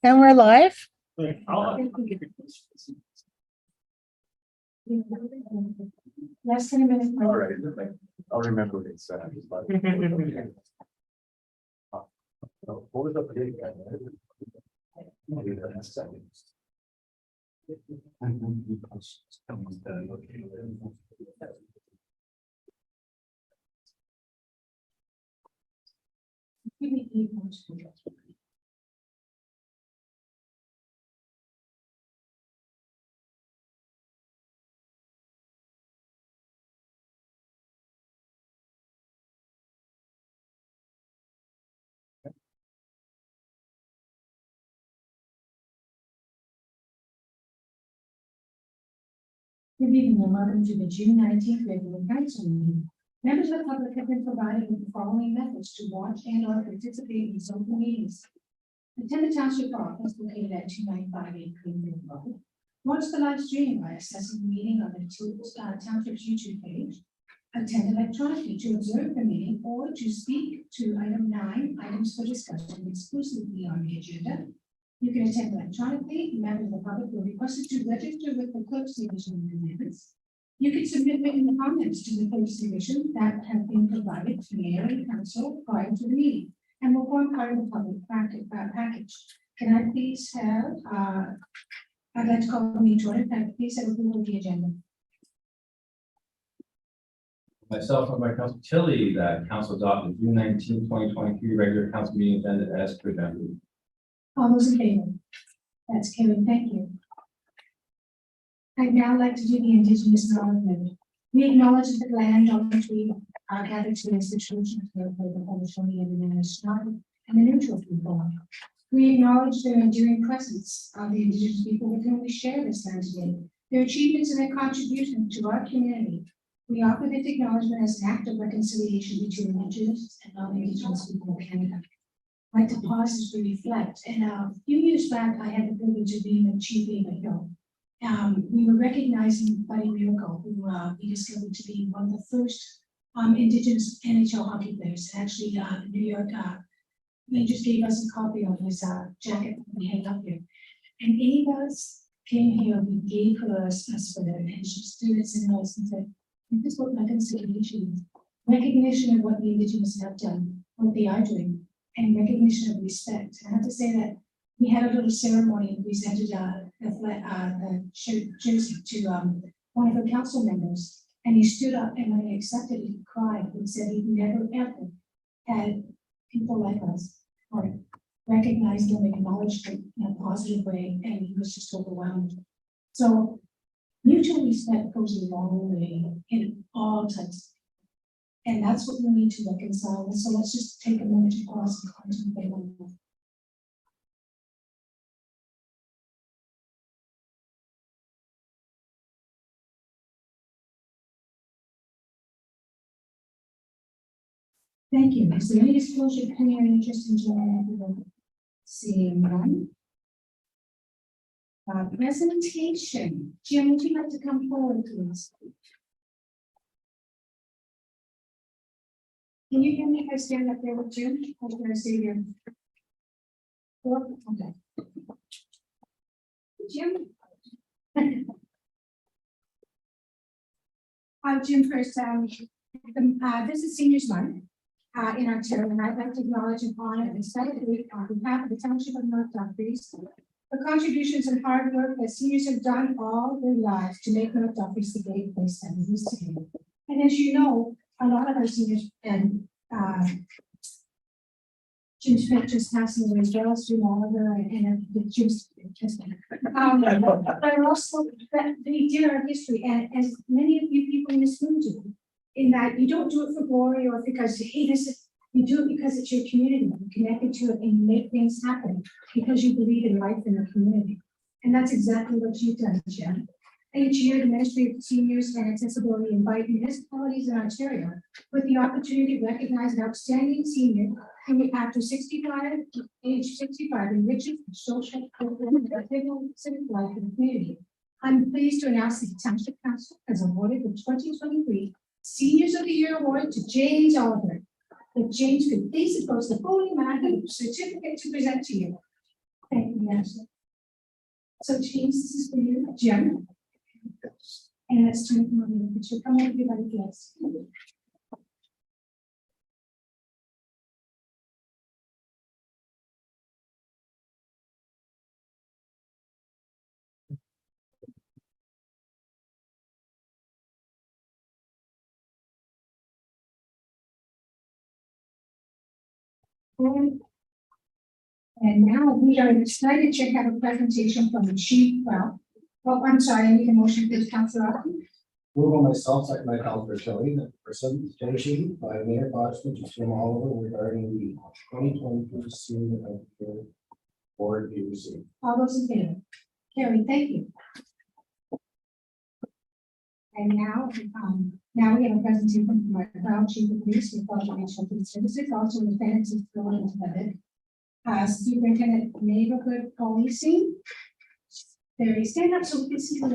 And we're live. Less than a minute. All right, I'll remember what it said. What was up? Good evening and welcome to the June 19th regular council meeting. Members of the public have been provided with the following methods to watch and or participate in these open meetings. Attend the township office located at 2958 Greenfield Road. Watch the live stream by accessing the meeting on the township's YouTube page. Attend electronically to observe the meeting or to speak to item 9, items for discussion exclusively on the agenda. You can attend electronically. Members of the public will be requested to register with the clerk's division of minutes. You can submit written comments to the clerk's division that have been provided to the area council prior to the meeting and will form part of the public package. Can I please have, I'd like to call the meeting to order. Can I please have approval of the agenda? Myself and by Council Tilly, that council adopted June 19, 2023 regular council meeting agenda as presented. All those in favor? That's carried. Thank you. I'd now like to do the Indigenous acknowledgement. We acknowledge that the land on which we are gathered to institutions for the Haudenosaunee and the Anishinaabe and the neutral people. We acknowledge their enduring presence of the Indigenous people with whom we share this land today, their achievements and their contribution to our community. We offer this acknowledgement as an act of reconciliation between Indigenous and non-Indigenous people of Canada. I'd like to pause as we reflect. And a few years back, I had the privilege of being the chief of the hill. We were recognizing Buddy Miracle, who we discovered to be one of the first Indigenous NHL hockey players. Actually, the New York Rangers gave us a copy of his jacket that we hang up here. And any of us came here, we gave her a sweater, and she stood at some notes and said, "This is what reconciliation is. Recognition of what the Indigenous have done, what they are doing, and recognition of respect." I have to say that we had a little ceremony and presented the jersey to one of the council members, and he stood up, and when he accepted it, he cried and said he'd never ever had people like us or recognized and acknowledged it in a positive way, and he was just overwhelmed. So mutual respect goes a long way in all types. And that's what we need to reconcile. So let's just take a moment to pause and contemplate on that. Thank you. Is there any disclosure of any interest in joining the seeing none? Presentation. Jim, would you like to come forward, please? Can you hear me if I stand up there with Jim? I'm going to say here. Okay. Jim? Jim first. This is Seniors Month in Ontario, and I'd like to acknowledge and honor and celebrate on behalf of the Township of North Dumfries the contributions and hard work that seniors have done all their lives to make North Dumfries the great place that it is today. And as you know, a lot of our seniors, and Jim Smith just passing away as well as Jim Oliver and Jim's but also that they did our history, and as many of you people in this room do, in that you don't do it for glory or because hey, this is, you do it because it's your community, you're connected to it, and you make things happen because you believe in life in the community. And that's exactly what you've done, Jim. Each year, the Ministry of Seniors and Accessibility invite municipalities in Ontario with the opportunity to recognize an outstanding senior who, after age 65, enriches the social, cultural, and civic life in the community. I'm pleased to announce that the Township Council has awarded the 2023 Seniors of the Year Award to James Oliver. If James could please enclose the full amount of certificate to present to you. Thank you, Ashley. So James, this is for you, Jim. And it's time for me, but you come over here like this. And now we are excited to have a presentation from the chief. I'm sorry, I need a motion for the council. Move on myself, second by Councilor Shelley, that the presentation by Mayor Boston to Tim Oliver regarding the 2022 Senior Healthcare Board be received. All those in favor? Carrie, thank you. And now we have a presentation from our proud chief of police with National Police Services, also Lieutenant Superintendent of Neighborhood Policing. There, stand up so we can see you.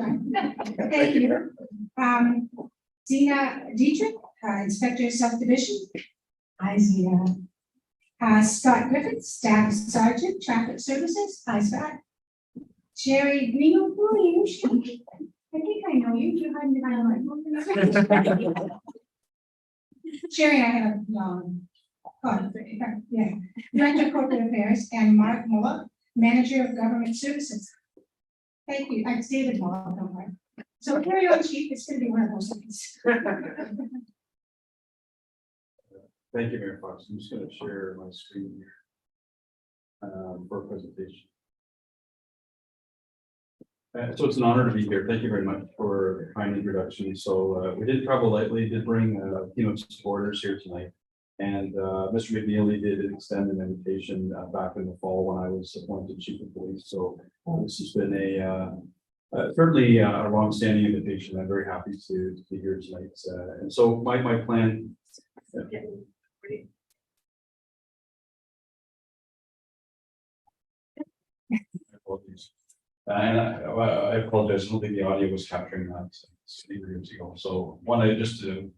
Thank you. Zena Dietrich, Inspector of Subdivision. Hi, Zena. Scott Griffith, Staff Sergeant, Traffic Services. Hi, Scott. Jerry Greenwood, who are you? I think I know you. You're hiding behind my Jerry, I have yeah. Director of Corporate Affairs, and Mark Muller, Manager of Government Services. Thank you. I'm David Muller. Don't worry. So carry on, Chief. It's going to be one of those things. Thank you, Mayor Fox. I'm just going to share my screen here for a presentation. So it's an honor to be here. Thank you very much for the kind introduction. So we did travel lightly, did bring a team of supporters here tonight. And Mr. McNeely did extend an invitation back in the fall when I was appointed chief of police. So this has been certainly a long-standing invitation. I'm very happy to be here tonight. And so my plan. Apologies. And I apologize. I don't think the audio was capturing that 3 years ago. So wanted just to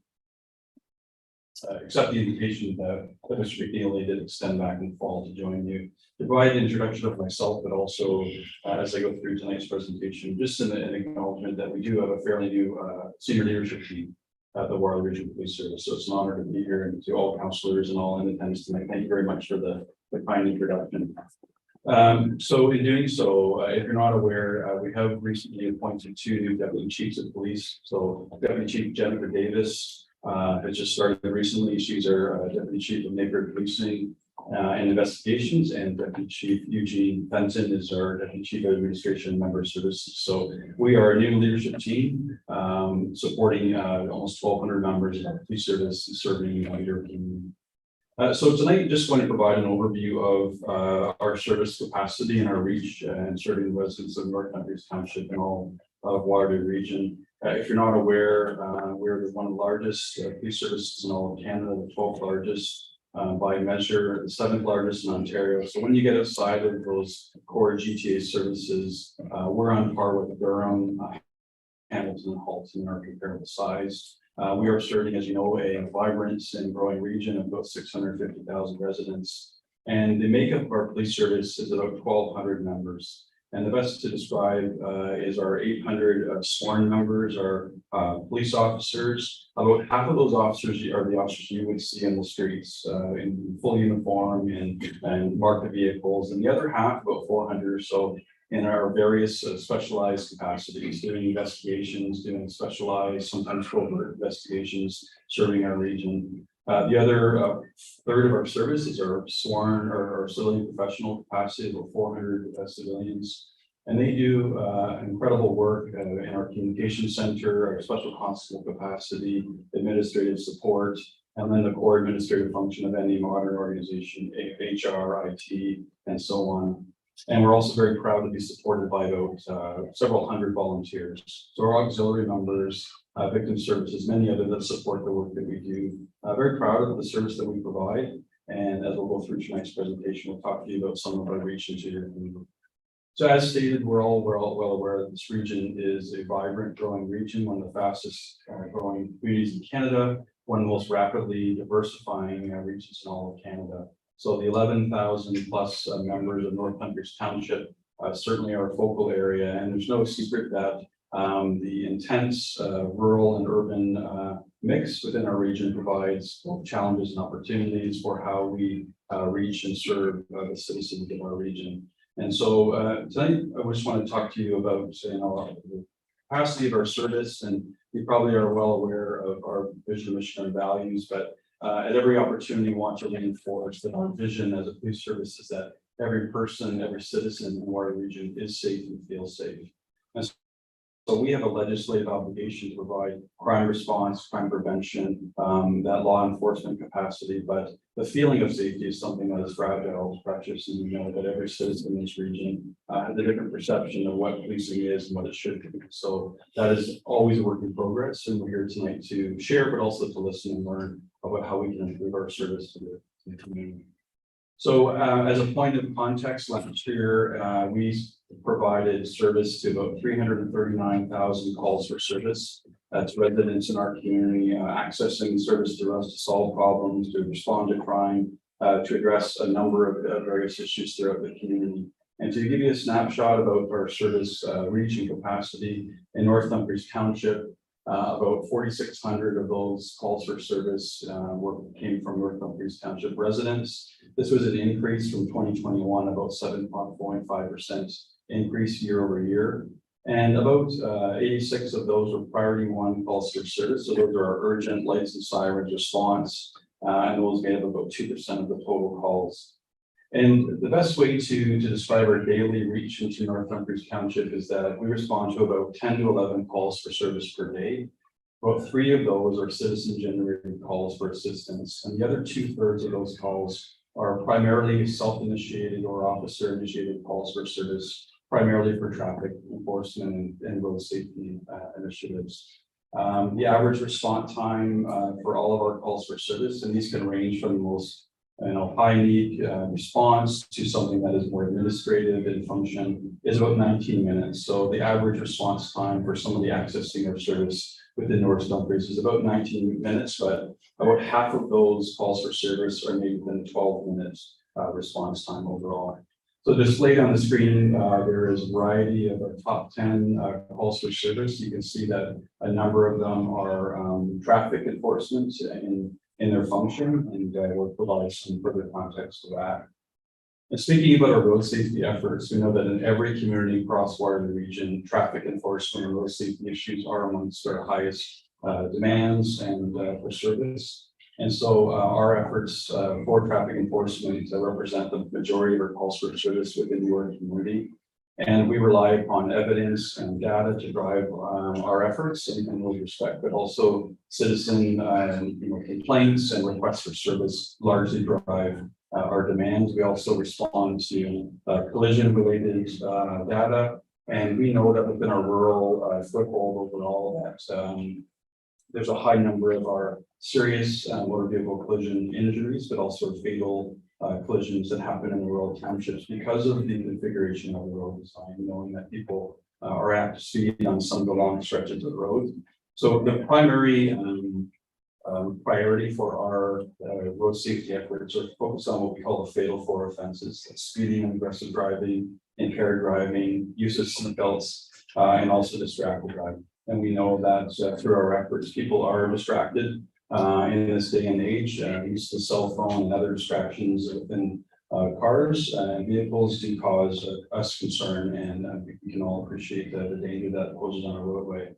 accept the invitation that Mr. McNeely did extend back in the fall to join you, to provide an introduction of myself, but also as I go through tonight's presentation, just an acknowledgement that we do have a fairly new senior leadership team at the Waterloo Regional Police Service. So it's an honor to be here, and to all councillors and all in attendance tonight. Thank you very much for the kind introduction. So in doing so, if you're not aware, we have recently appointed 2 new deputy chiefs of police. So Deputy Chief Jennifer Davis has just started recently. She's our Deputy Chief of Neighborhood Policing and Investigations, and Deputy Chief Eugene Fenton is our Deputy Chief of Administration and Member Services. So we are a new leadership team supporting almost 1,200 members of our police service serving your community. So tonight, just want to provide an overview of our service capacity and our reach and serving residents of North Andrews Township and all of Waterloo region. If you're not aware, we're one of the largest police services in all of Canada, the 12th largest by measure, the 7th largest in Ontario. So when you get outside of those core GTA services, we're on par with Durham, Hamilton, and Halton in our comparable size. We are serving, as you know, a vibrant and growing region of about 650,000 residents. And the makeup of our police service is about 1,200 members. And the best to describe is our 800 sworn members, our police officers. About half of those officers are the officers you would see in the streets in full uniform and marked vehicles. And the other half, about 400 or so, in our various specialized capacities, doing investigations, doing specialized, sometimes covert investigations, serving our region. The other third of our service is our sworn or our civilian professional capacity, about 400 civilians. And they do incredible work in our communication center, our special constable capacity, administrative support, and then the core administrative function of any modern organization, HR, IT, and so on. And we're also very proud to be supported by about several hundred volunteers. So our auxiliary members, victim services, many others that support the work that we do. Very proud of the service that we provide. And as we'll go through tonight's presentation, we'll talk to you about some of our reach into your community. So as stated, we're all well aware that this region is a vibrant, growing region, one of the fastest growing communities in Canada, one of the most rapidly diversifying regions in all of Canada. So the 11,000 plus members of North Hunters Township certainly are a focal area, and there's no secret that the intense rural and urban mix within our region provides both challenges and opportunities for how we reach and serve the citizens of our region. And so tonight, I just want to talk to you about, the capacity of our service, and you probably are well aware of our vision, mission, and values, but at every opportunity, we want to reinforce that our vision as a police service is that every person, every citizen in our region is safe and feels safe. And so we have a legislative obligation to provide crime response, crime prevention, that law enforcement capacity, but the feeling of safety is something that is fragile, precious, and we know that every citizen in this region has a different perception of what policing is and what it should be. So that is always a work in progress, and we're here tonight to share, but also to listen and learn about how we can improve our service to the community. So as a point of context, last year, we provided service to about 339,000 calls for service. That's residents in our community accessing service through us to solve problems, to respond to crime, to address a number of various issues throughout the community. And to give you a snapshot about our service reach and capacity in North Humphreys Township, about 4,600 of those calls for service came from North Humphreys Township residents. This was an increase from 2021, about 7.5% increase year over year. And about 86 of those were priority one calls for service. So those are our urgent lights and sirens response. And those made up about 2% of the total calls. And the best way to describe our daily reach into North Humphreys Township is that we respond to about 10 to 11 calls for service per day. About 3 of those are citizen generated calls for assistance. And the other 2/3 of those calls are primarily self-initiated or officer initiated calls for service, primarily for traffic enforcement and road safety initiatives. The average response time for all of our calls for service, and these can range from the most high need response to something that is more administrative in function, is about 19 minutes. So the average response time for somebody accessing our service within North Humphreys is about 19 minutes, but about half of those calls for service are made within 12 minutes response time overall. So displayed on the screen, there is a variety of our top 10 calls for service. You can see that a number of them are traffic enforcement in their function, and we'll provide some further context to that. And speaking about our road safety efforts, we know that in every community across Waterloo region, traffic enforcement and road safety issues are amongst our highest demands and for service. And so our efforts for traffic enforcement represent the majority of our calls for service within your community. And we rely upon evidence and data to drive our efforts in those respects, but also citizen complaints and requests for service largely drive our demands. We also respond to collision related data. And we know that within our rural foothold overall that there's a high number of our serious motor vehicle collision injuries, but also fatal collisions that happen in the rural townships because of the configuration of the road design, knowing that people are apt to speed on some of the long stretches of the road. So the primary priority for our road safety efforts are focused on what we call the fatal 4 offenses: speeding, aggressive driving, impaired driving, use of seatbelts, and also distracted driving. And we know that through our efforts, people are distracted in this day and age. Use the cell phone and other distractions within cars and vehicles do cause us concern, and I think we can all appreciate the danger that poses on a roadway.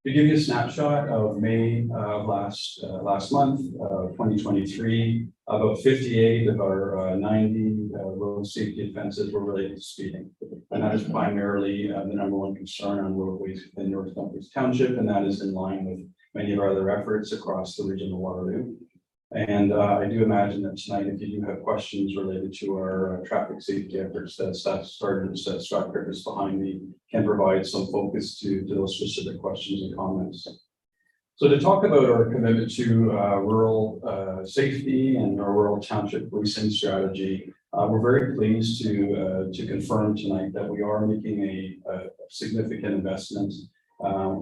To give you a snapshot of May of last month, 2023, about 58 of our 90 road safety offenses were related to speeding. And that is primarily the number one concern on roadways within North Humphreys Township, and that is in line with many of our other efforts across the region of Waterloo. And I do imagine that tonight, if you do have questions related to our traffic safety efforts that Staff Sergeant Scott Curtis behind me can provide some focus to those specific questions and comments. So to talk about our commitment to rural safety and our rural township policing strategy, We're very pleased to confirm tonight that we are making a significant investment.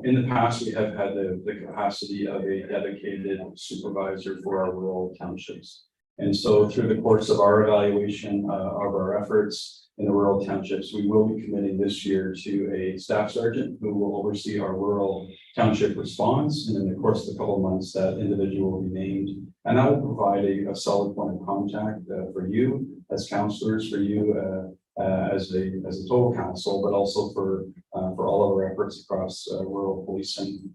In the past, we have had the capacity of a dedicated supervisor for our rural townships. And so through the course of our evaluation of our efforts in the rural townships, we will be committing this year to a staff sergeant who will oversee our rural township response. And in the course of a couple of months, that individual will be named. And that will provide a solid point of contact for you as counselors, for you as a total council, but also for all of our efforts across rural policing.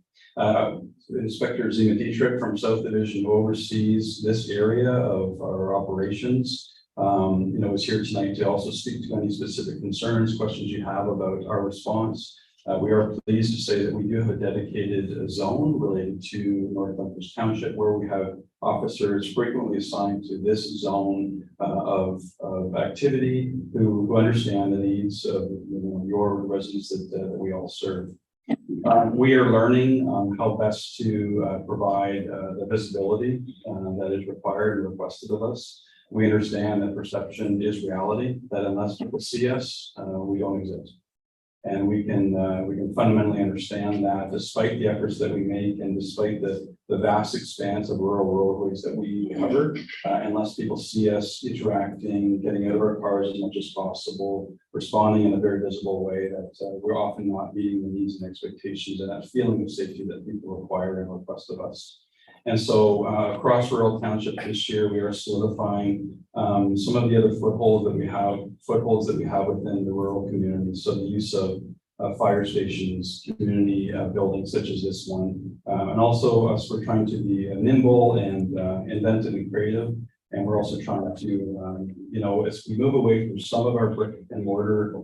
Inspector Zima Dietrich from South Division, who oversees this area of our operations, is here tonight to also speak to any specific concerns, questions you have about our response. We are pleased to say that we do have a dedicated zone related to North Bunkers Township, where we have officers frequently assigned to this zone of activity who understand the needs of your residents that we all serve. We are learning how best to provide the visibility that is required and requested of us. We understand that perception is reality, that unless people see us, we don't exist. And we can fundamentally understand that despite the efforts that we make and despite the vast expanse of rural roadways that we cover, unless people see us interacting, getting out of our cars as much as possible, responding in a very visible way, that we're often not meeting the needs and expectations and that feeling of safety that people require and request of us. And so across rural township this year, we are solidifying some of the other footholds that we have within the rural community. So the use of fire stations, community buildings such as this one, and also us, we're trying to be nimble and inventive and creative. And we're also trying to, as we move away from some of our brick and mortar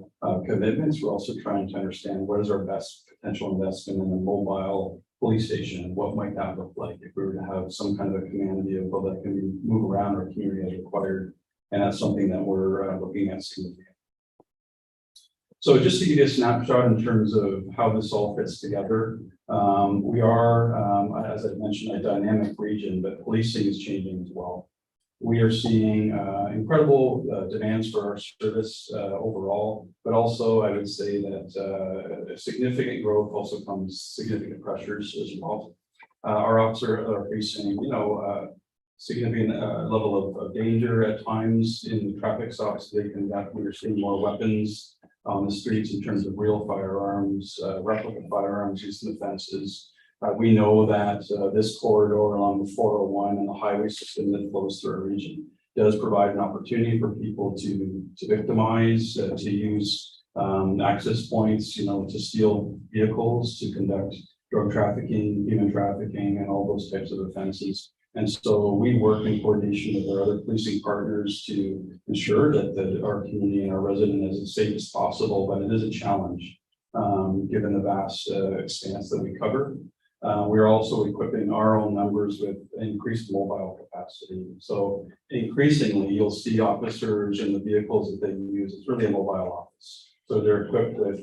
commitments, we're also trying to understand what is our best potential investment in a mobile police station, and what might that look like if we were to have some kind of a command vehicle that can move around our community as required. And that's something that we're looking at significantly. So just to give you a snapshot in terms of how this all fits together, we are, as I mentioned, a dynamic region, but policing is changing as well. We are seeing incredible demands for our service overall, but also I would say that significant growth also comes significant pressures as well. Our officers are facing, significant level of danger at times in the traffic stops they conduct. We are seeing more weapons on the streets in terms of real firearms, replica firearms used in offenses. We know that this corridor along the 401 and the highway system that flows through our region does provide an opportunity for people to victimize, to use access points, to steal vehicles, to conduct drug trafficking, human trafficking, and all those types of offenses. And so we work in coordination with our other policing partners to ensure that our community and our resident is as safe as possible, but it is a challenge given the vast expanse that we cover. We're also equipping our own numbers with increased mobile capacity. So increasingly, you'll see officers in the vehicles that they use. It's really a mobile office. So they're equipped with,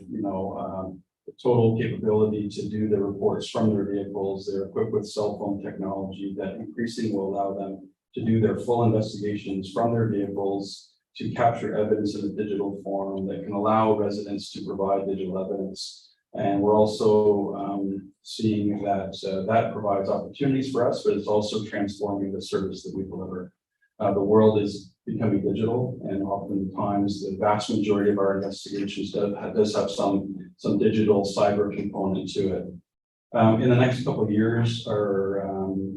total capability to do the reports from their vehicles. They're equipped with cell phone technology that increasingly will allow them to do their full investigations from their vehicles, to capture evidence in a digital form that can allow residents to provide digital evidence. And we're also seeing that that provides opportunities for us, but it's also transforming the service that we deliver. The world is becoming digital, and oftentimes the vast majority of our investigations does have some digital cyber component to it. In the next couple of years,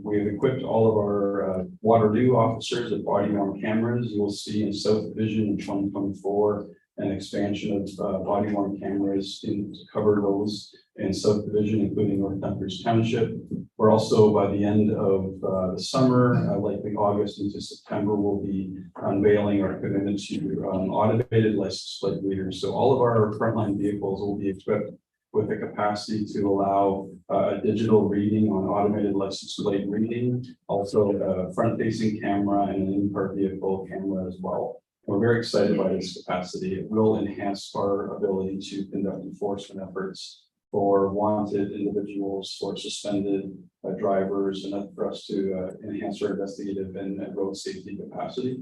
we've equipped all of our Waterloo officers with body-worn cameras. You will see in South Division in 2024 an expansion of body-worn cameras to cover those in South Division, including North Bunkers Township. We're also, by the end of the summer, likely August into September, we'll be unveiling our commitment to automated license plate readers. So all of our frontline vehicles will be equipped with the capacity to allow a digital reading on automated license plate reading, also a front-facing camera and an in-car vehicle camera as well. We're very excited by this capacity. It will enhance our ability to conduct enforcement efforts for wanted individuals, for suspended drivers, and for us to enhance our investigative and road safety capacity.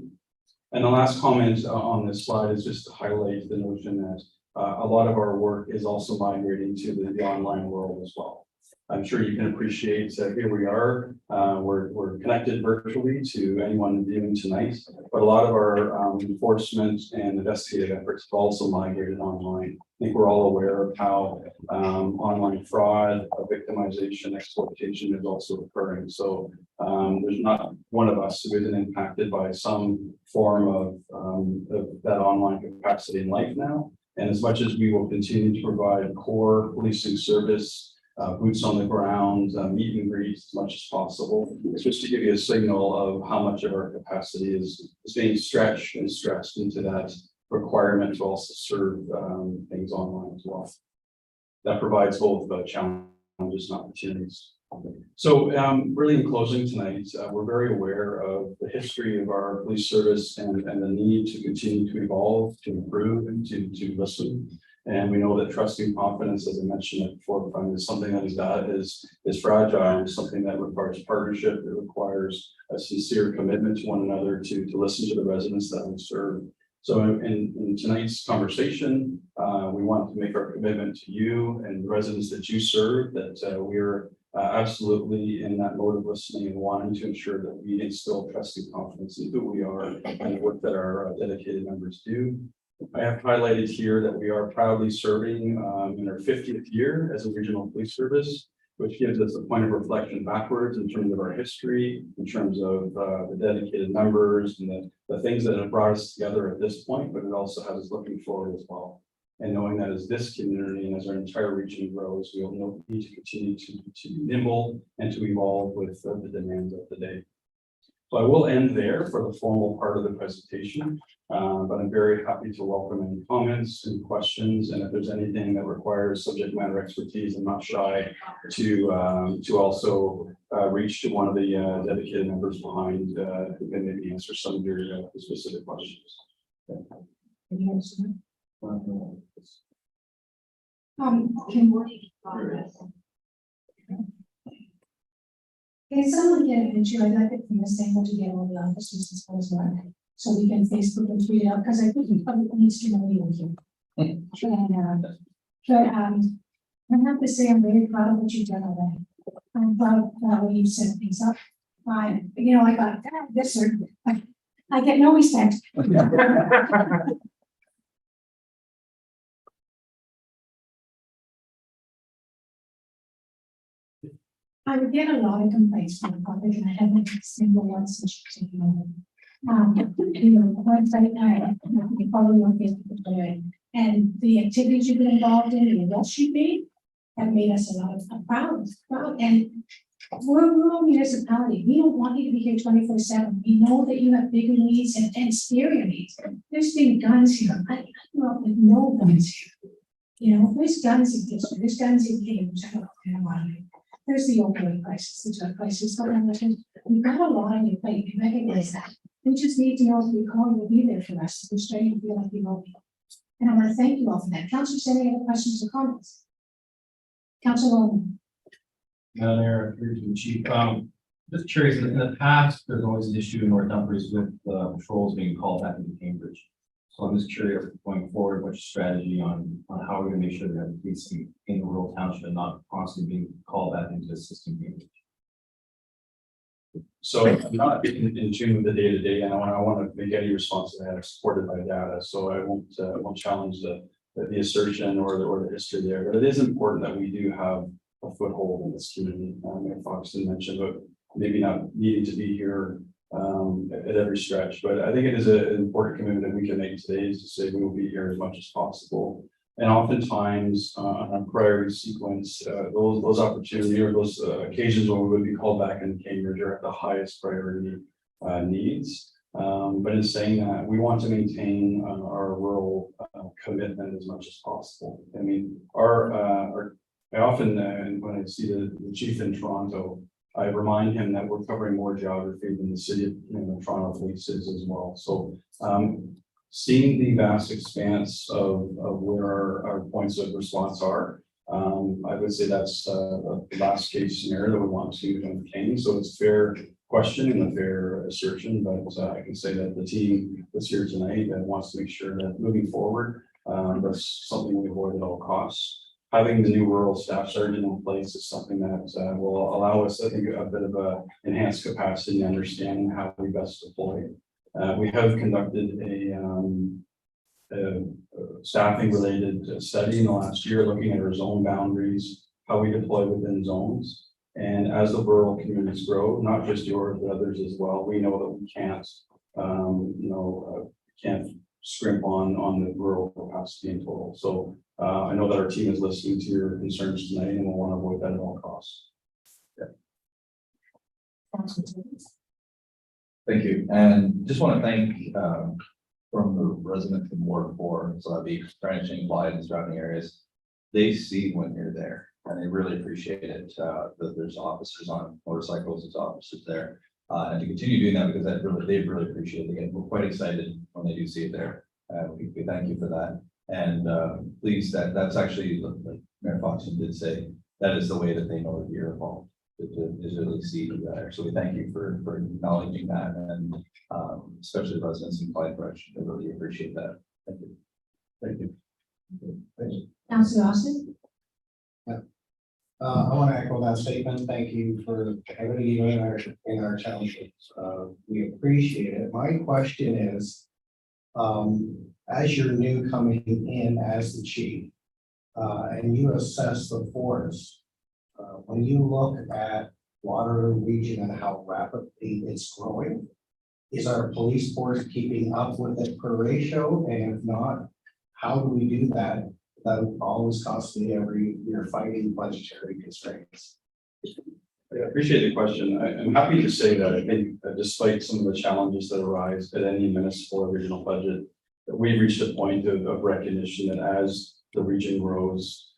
And the last comment on this slide is just to highlight the notion that a lot of our work is also migrating to the online world as well. I'm sure you can appreciate here we are. We're connected virtually to anyone viewing tonight, but a lot of our enforcement and investigative efforts have also migrated online. I think we're all aware of how online fraud, victimization, exploitation is also occurring. So there's not one of us who isn't impacted by some form of that online capacity in life now. And as much as we will continue to provide core policing service, boots on the ground, meet and greet as much as possible. It's just to give you a signal of how much of our capacity is being stretched and stressed into that requirement to also serve things online as well. That provides both challenges and opportunities. So really in closing tonight, we're very aware of the history of our police service and the need to continue to evolve, to improve, and to listen. And we know that trust and confidence, as I mentioned at the forefront, is something that is fragile, and something that requires partnership. It requires a sincere commitment to one another to listen to the residents that we serve. So in tonight's conversation, we want to make our commitment to you and the residents that you serve, that we're absolutely in that mode of listening and wanting to ensure that we instill trust and confidence in who we are and the work that our dedicated members do. I have highlighted here that we are proudly serving in our 50th year as a regional police service, which gives us a point of reflection backwards in terms of our history, in terms of the dedicated members and the things that have brought us together at this point, but it also has us looking forward as well. And knowing that as this community and as our entire region grows, we'll need to continue to be nimble and to evolve with the demands of the day. So I will end there for the formal part of the presentation, but I'm very happy to welcome any comments and questions. And if there's anything that requires subject matter expertise, I'm not shy to also reach to one of the dedicated members behind who can maybe answer some of your specific questions. Can someone get a picture? I'd like it from the sample to get all the officers as well as well. So we can Facebook and tweet it out, because I think the public needs to know you're here. I have to say, I'm very proud of what you've done already. I'm proud of how you set things up. I got this, sir. I get no respect. I would get a lot of complaints from the public, and I haven't single one since you've taken over. The website, I follow you on Facebook, and the activities you've been involved in, and the rush you made, have made us a lot of proud. And we're a rural municipality. We don't want you to be here 24/7. We know that you have bigger needs and scarier needs. There's been guns here. I grew up with no guns here. There's guns in district, there's guns in games. I don't know. There's the opioid crisis, the drug crisis, we've got a lot on your plate, we recognize that. We just need to know if we call, you'll be there for us, we're starting to feel like we will be. And I want to thank you all for that. Councilor, any other questions or comments? Councilor Owen. Madam Mayor, through to the chief. Just curious, in the past, there's always an issue in North Dumfries with patrols being called back into Cambridge. So I'm just curious going forward, what's your strategy on how we're going to make sure that police in the rural township and not constantly being called back into the system? So I'm not in tune with the day-to-day, and I want to make any response that I have supported by data. So I won't challenge the assertion or the history there. But it is important that we do have a foothold in this community. Mayor Foxton mentioned, but maybe not needing to be here at every stretch, but I think it is an important commitment that we can make today, is to say we will be here as much as possible. And oftentimes on a priority sequence, those opportunities or those occasions when we would be called back in Cambridge are at the highest priority needs. But in saying that, we want to maintain our rural commitment as much as possible. I mean, I often, when I see the chief in Toronto, I remind him that we're covering more geography than the city of Toronto police is as well. So seeing the vast expanse of where our points of response are, I would say that's the last case scenario that we want to maintain. So it's fair question and a fair assertion, but I can say that the team that's here tonight and wants to make sure that moving forward, that's something we avoid at all costs. Having the new rural staff sergeant in place is something that will allow us, I think, a bit of a enhanced capacity in understanding how we best deploy. We have conducted a staffing related study in the last year, looking at our zone boundaries, how we deploy within zones. And as the rural communities grow, not just yours, but others as well, we know that we can't, can't scrimp on the rural capacity in total. So I know that our team is listening to your concerns tonight and we'll want to avoid that at all costs. Thank you, and just want to thank from the residents in Ward 4, so that'd be Branching, Clyde, and surrounding areas. They see when you're there, and they really appreciate it. That there's officers on motorcycles, there's officers there, and to continue doing that because they really appreciate it. Again, we're quite excited when they do see it there. We thank you for that, and please, that's actually like Mayor Foxton did say, that is the way that they know that you're involved. To really see you there. So we thank you for acknowledging that, and especially the residents in Clyde Fresh. I really appreciate that. Thank you. Thank you. Thank you. Councillor Austin? I want to echo that statement. Thank you for everything you do in our townships. We appreciate it. My question is, as you're new coming in as the chief, and you assess the forest, when you look at Waterloo region and how rapidly it's growing, is our police force keeping up with it per ratio? And if not, how do we do that without always costly every year fighting budgetary constraints? I appreciate the question. I'm happy to say that I think that despite some of the challenges that arise at any municipal or regional budget, that we've reached a point of recognition that as the region grows,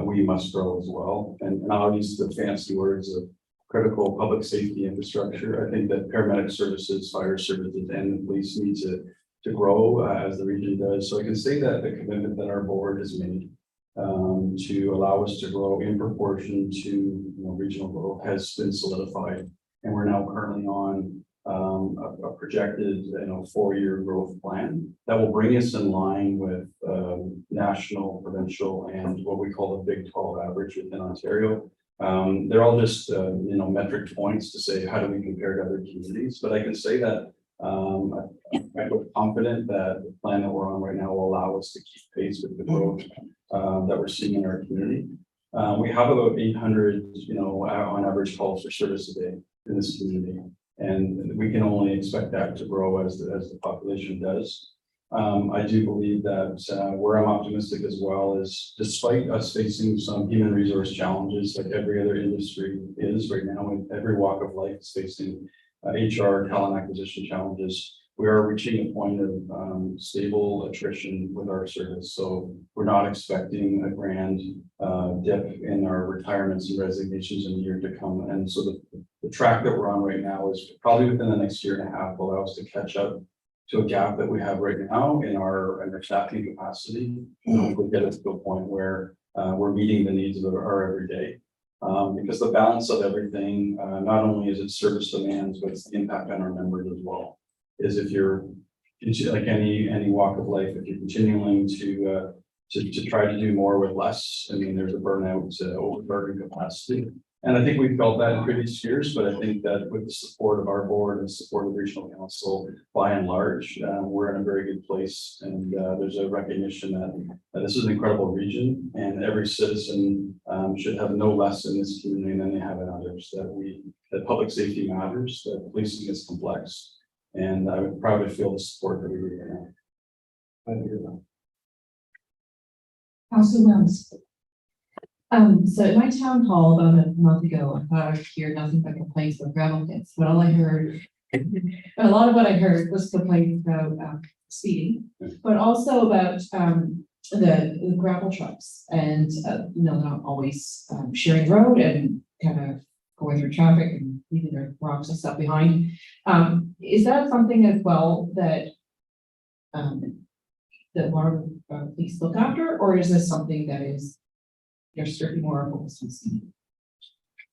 we must grow as well. And I'll use the fancy words of critical public safety infrastructure. I think that paramedic services, fire services, and the police need to grow as the region does. So I can say that the commitment that our board has made to allow us to grow in proportion to regional growth has been solidified. And we're now currently on a projected 4-year growth plan that will bring us in line with national, provincial, and what we call the Big 12 average within Ontario. They're all just metric points to say how do we compare to other communities. But I can say that I feel confident that the plan that we're on right now will allow us to keep pace with the growth that we're seeing in our community. We have about 800, on average calls for service a day in this community. And we can only expect that to grow as the population does. I do believe that where I'm optimistic as well is, despite us facing some human resource challenges like every other industry is right now, and every walk of life is facing HR, talent acquisition challenges, we are reaching a point of stable attrition with our service. So we're not expecting a grand dip in our retirements and resignations in the year to come. And so the track that we're on right now is probably within the next year and a half will allow us to catch up to a gap that we have right now in our staffing capacity. And hopefully get us to a point where we're meeting the needs of our everyday. Because the balance of everything, not only is it service demands, but it's the impact on our members as well. Is if you're like any walk of life, if you're continuing to try to do more with less, I mean, there's a burnout, overburden capacity. And I think we've felt that in previous years, but I think that with the support of our board and support of the regional council, by and large, we're in a very good place. And there's a recognition that this is an incredible region, and every citizen should have no less in this community than they have in others. That public safety matters, that policing is complex. And I would probably feel the support that we really have. Thank you. Councillor Wells? So at my town hall about a month ago, I thought I'd hear nothing but complaints about gravel pits, but all I heard, a lot of what I heard was complaints about speeding, but also about the gravel trucks and not always sharing the road and kind of going through traffic and leaving their rocks and stuff behind. Is that something as well that that more police look after, or is this something that is you're strictly more focused on speed?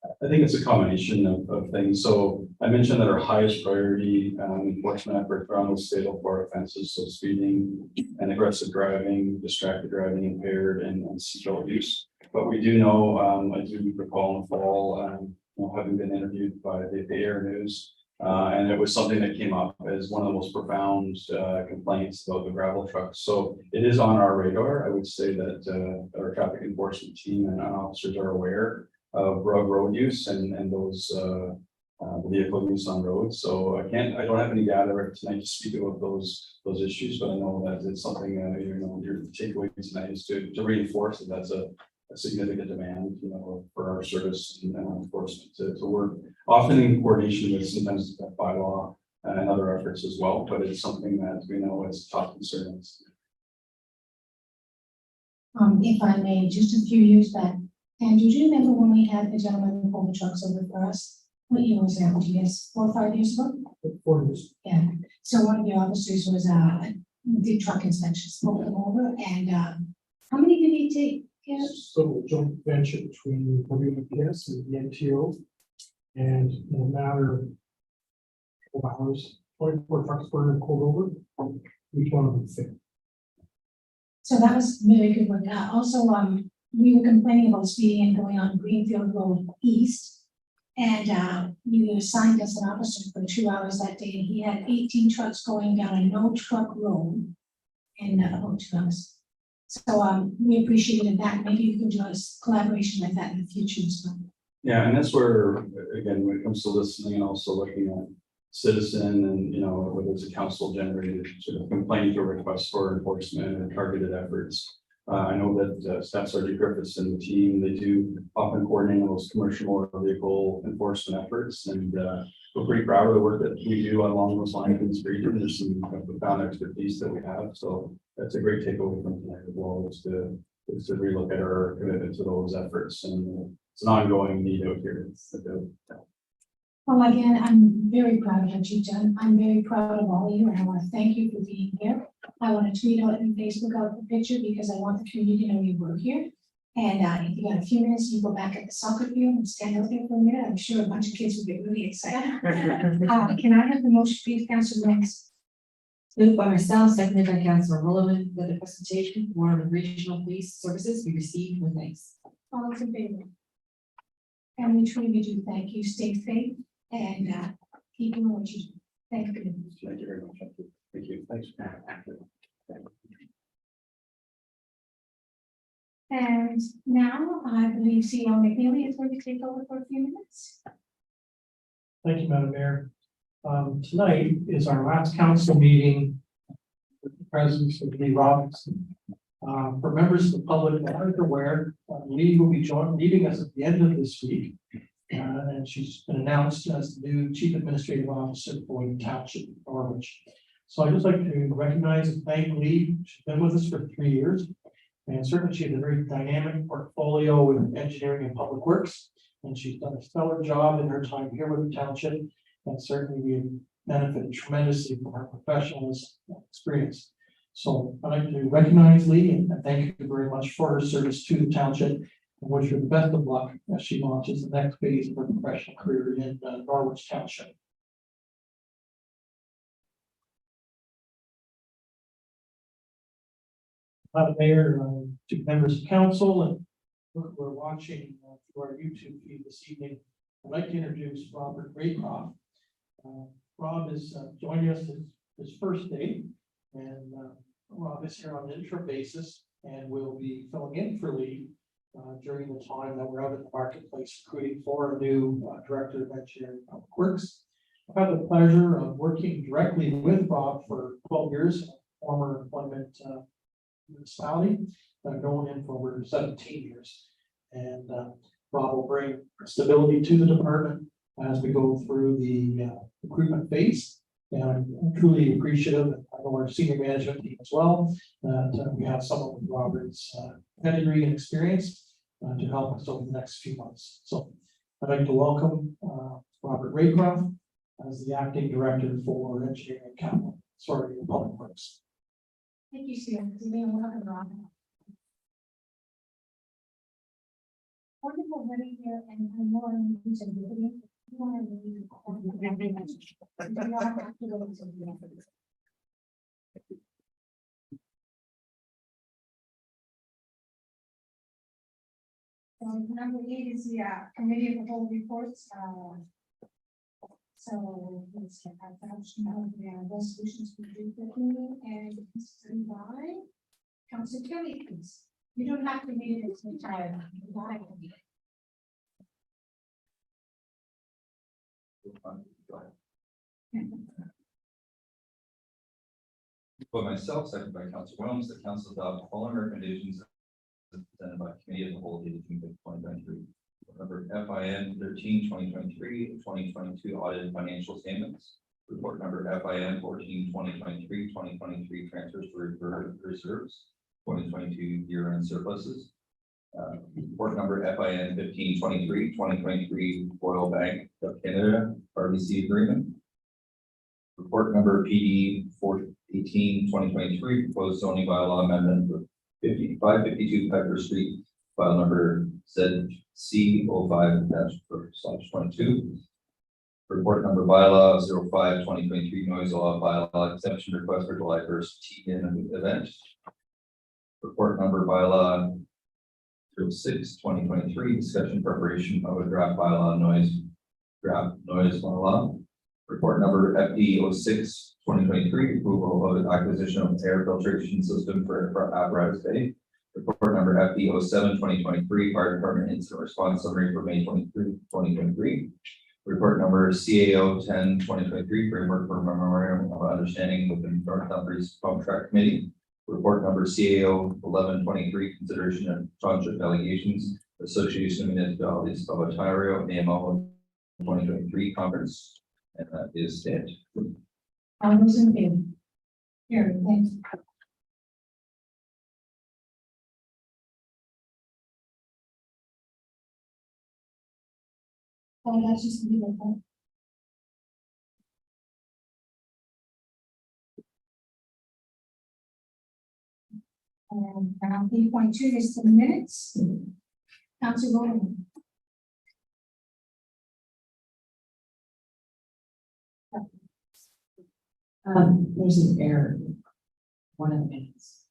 I think it's a combination of things. So I mentioned that our highest priority enforcement effort are on those fatal core offenses, so speeding and aggressive driving, distracted driving, impaired, and seatbelt use. But we do know, I do recall in the fall, having been interviewed by the Air News, and it was something that came up as one of the most profound complaints about the gravel trucks. So it is on our radar. I would say that our traffic enforcement team and officers are aware of road use and those vehicle use on roads. So I don't have any data right tonight to speak about those issues, but I know that it's something, your takeaway tonight is to reinforce that that's a significant demand, for our service and enforcement to work often in coordination with sometimes bylaw and other efforts as well, but it's something that we know is a top concern. If I may, just a few years back, and do you remember when we had the gentleman who pulled the trucks over for us? What year was that? 4 or 5 years ago? 4 years. Yeah, so one of the officers was, did truck inspections, pulled them over, and, how many did he take? Yeah. So a joint venture between WPS and the NTO. And in a matter of hours, 24 trucks were pulled over, each one of them fit. So that was very good work. Also, we were complaining about speeding and going on Greenfield Road East. And you assigned us an officer for 2 hours that day, and he had 18 trucks going down a no truck road in about 2 hours. So we appreciated that. Maybe you can do a collaboration like that in the future as well. Yeah, and that's where, again, when it comes to listening and also looking at citizen and, whether it's a council generated sort of complaint or request for enforcement or targeted efforts. I know that Staff Sergeant Griffiths and the team, they do often coordinate those commercial motor vehicle enforcement efforts. And we're pretty proud of the work that we do along those lines in this region. There's some profound expertise that we have. So that's a great takeaway from tonight as well, is to relook at our commitment to those efforts. And it's an ongoing need out here. Well, again, I'm very proud of what you've done. I'm very proud of all of you, and I want to thank you for being here. I want to tweet out and Facebook out the picture because I want the community to know you were here. And if you got a few minutes, you go back at the soccer field and stand out there for a minute. I'm sure a bunch of kids will get really excited. Can I have the motion, please, Councilor Lawrence? Moved by myself, seconded by Councilor Sullivan, that the presentation for Warren Regional Police Services be received with thanks. All those in favor? And we truly do thank you. Stay safe and keep doing what you do. Thank you. Thank you very much. Thank you. Thanks. And now I believe CEO McNeely is going to take over for a few minutes. Thank you, Madam Mayor. Tonight is our last council meeting with the presence of Lee Robinson. For members of the public that aren't aware, Lee will be leaving us at the end of this week. And she's been announced as the new Chief Administrative Officer for the Township of Norwich. So I'd just like to recognize and thank Lee. She's been with us for 3 years. And certainly she has a very dynamic portfolio in engineering and public works. And she's done a stellar job in her time here with the township. And certainly we have benefited tremendously from her professionalism and experience. So I'd like to recognize Lee and thank you very much for her service to the township, and wish her the best of luck as she launches the next phase of her professional career in Norwich Township. Mayor, to members of council and who are watching through our YouTube feed this evening, I'd like to introduce Robert Raycroft. Rob is joining us his first day, and Rob is here on an interim basis and will be filling in for Lee during the time that we're out in the marketplace recruiting for a new Director of Engineering and Public Works. I've had the pleasure of working directly with Rob for 12 years, former employment municipality. I've known him for over 17 years. And Rob will bring stability to the department as we go through the recruitment phase. And I'm truly appreciative, and I know our senior management team as well, that we have someone with Robert's pedigree and experience to help us over the next few months. So I'd like to welcome Robert Raycroft as the acting director for engineering and capital, public works. Thank you, Sue. Welcome, Rob. wonderful having you and I know I'm going to be you. You want to leave. You do not have to go to the office. So number 8 is the committee of the whole reports. So let's get that adoption of the resolutions for the committee and it's by Council Kelly, please. You don't have to read it, it's entire. For myself, seconded by Council Williams, the council adopt the following recommendations as presented by committee as a whole dated June 2023. Number FIN 13/2023, 2022 audited financial statements. Report number FIN 14/2023, 2023 transfers to reserves, 2022 year-end surpluses. Report number FIN 15/23, 2023 Royal Bank of Canada RBC agreement. Report number PD 4/18/2023 proposed zoning bylaw amendment for 5552 Piper Street, file number ZC 05-/22. Report number bylaw 05/2023 noise law bylaw exemption request for July 1st TN event. Report number bylaw 06/2023 discussion preparation of a draft bylaw noise bylaw. Report number FD 06/2023 approval of acquisition of air filtration system for apparatus bay. Report number FD 07/2023 fire department incident response summary for May 23, 2023. Report number CAO 10/2023 framework for memorandum of understanding with the North Dumfries Pump Track Committee. Report number CAO 11/23 consideration of township delegations, Association of Municipalities of Ontario, AMO 2023 conference. And that is it. All those in favor? Here, thank you. Oh, that's just leave it there. And 3.2 is the minutes. Council Golden. There's an error. One of the minutes,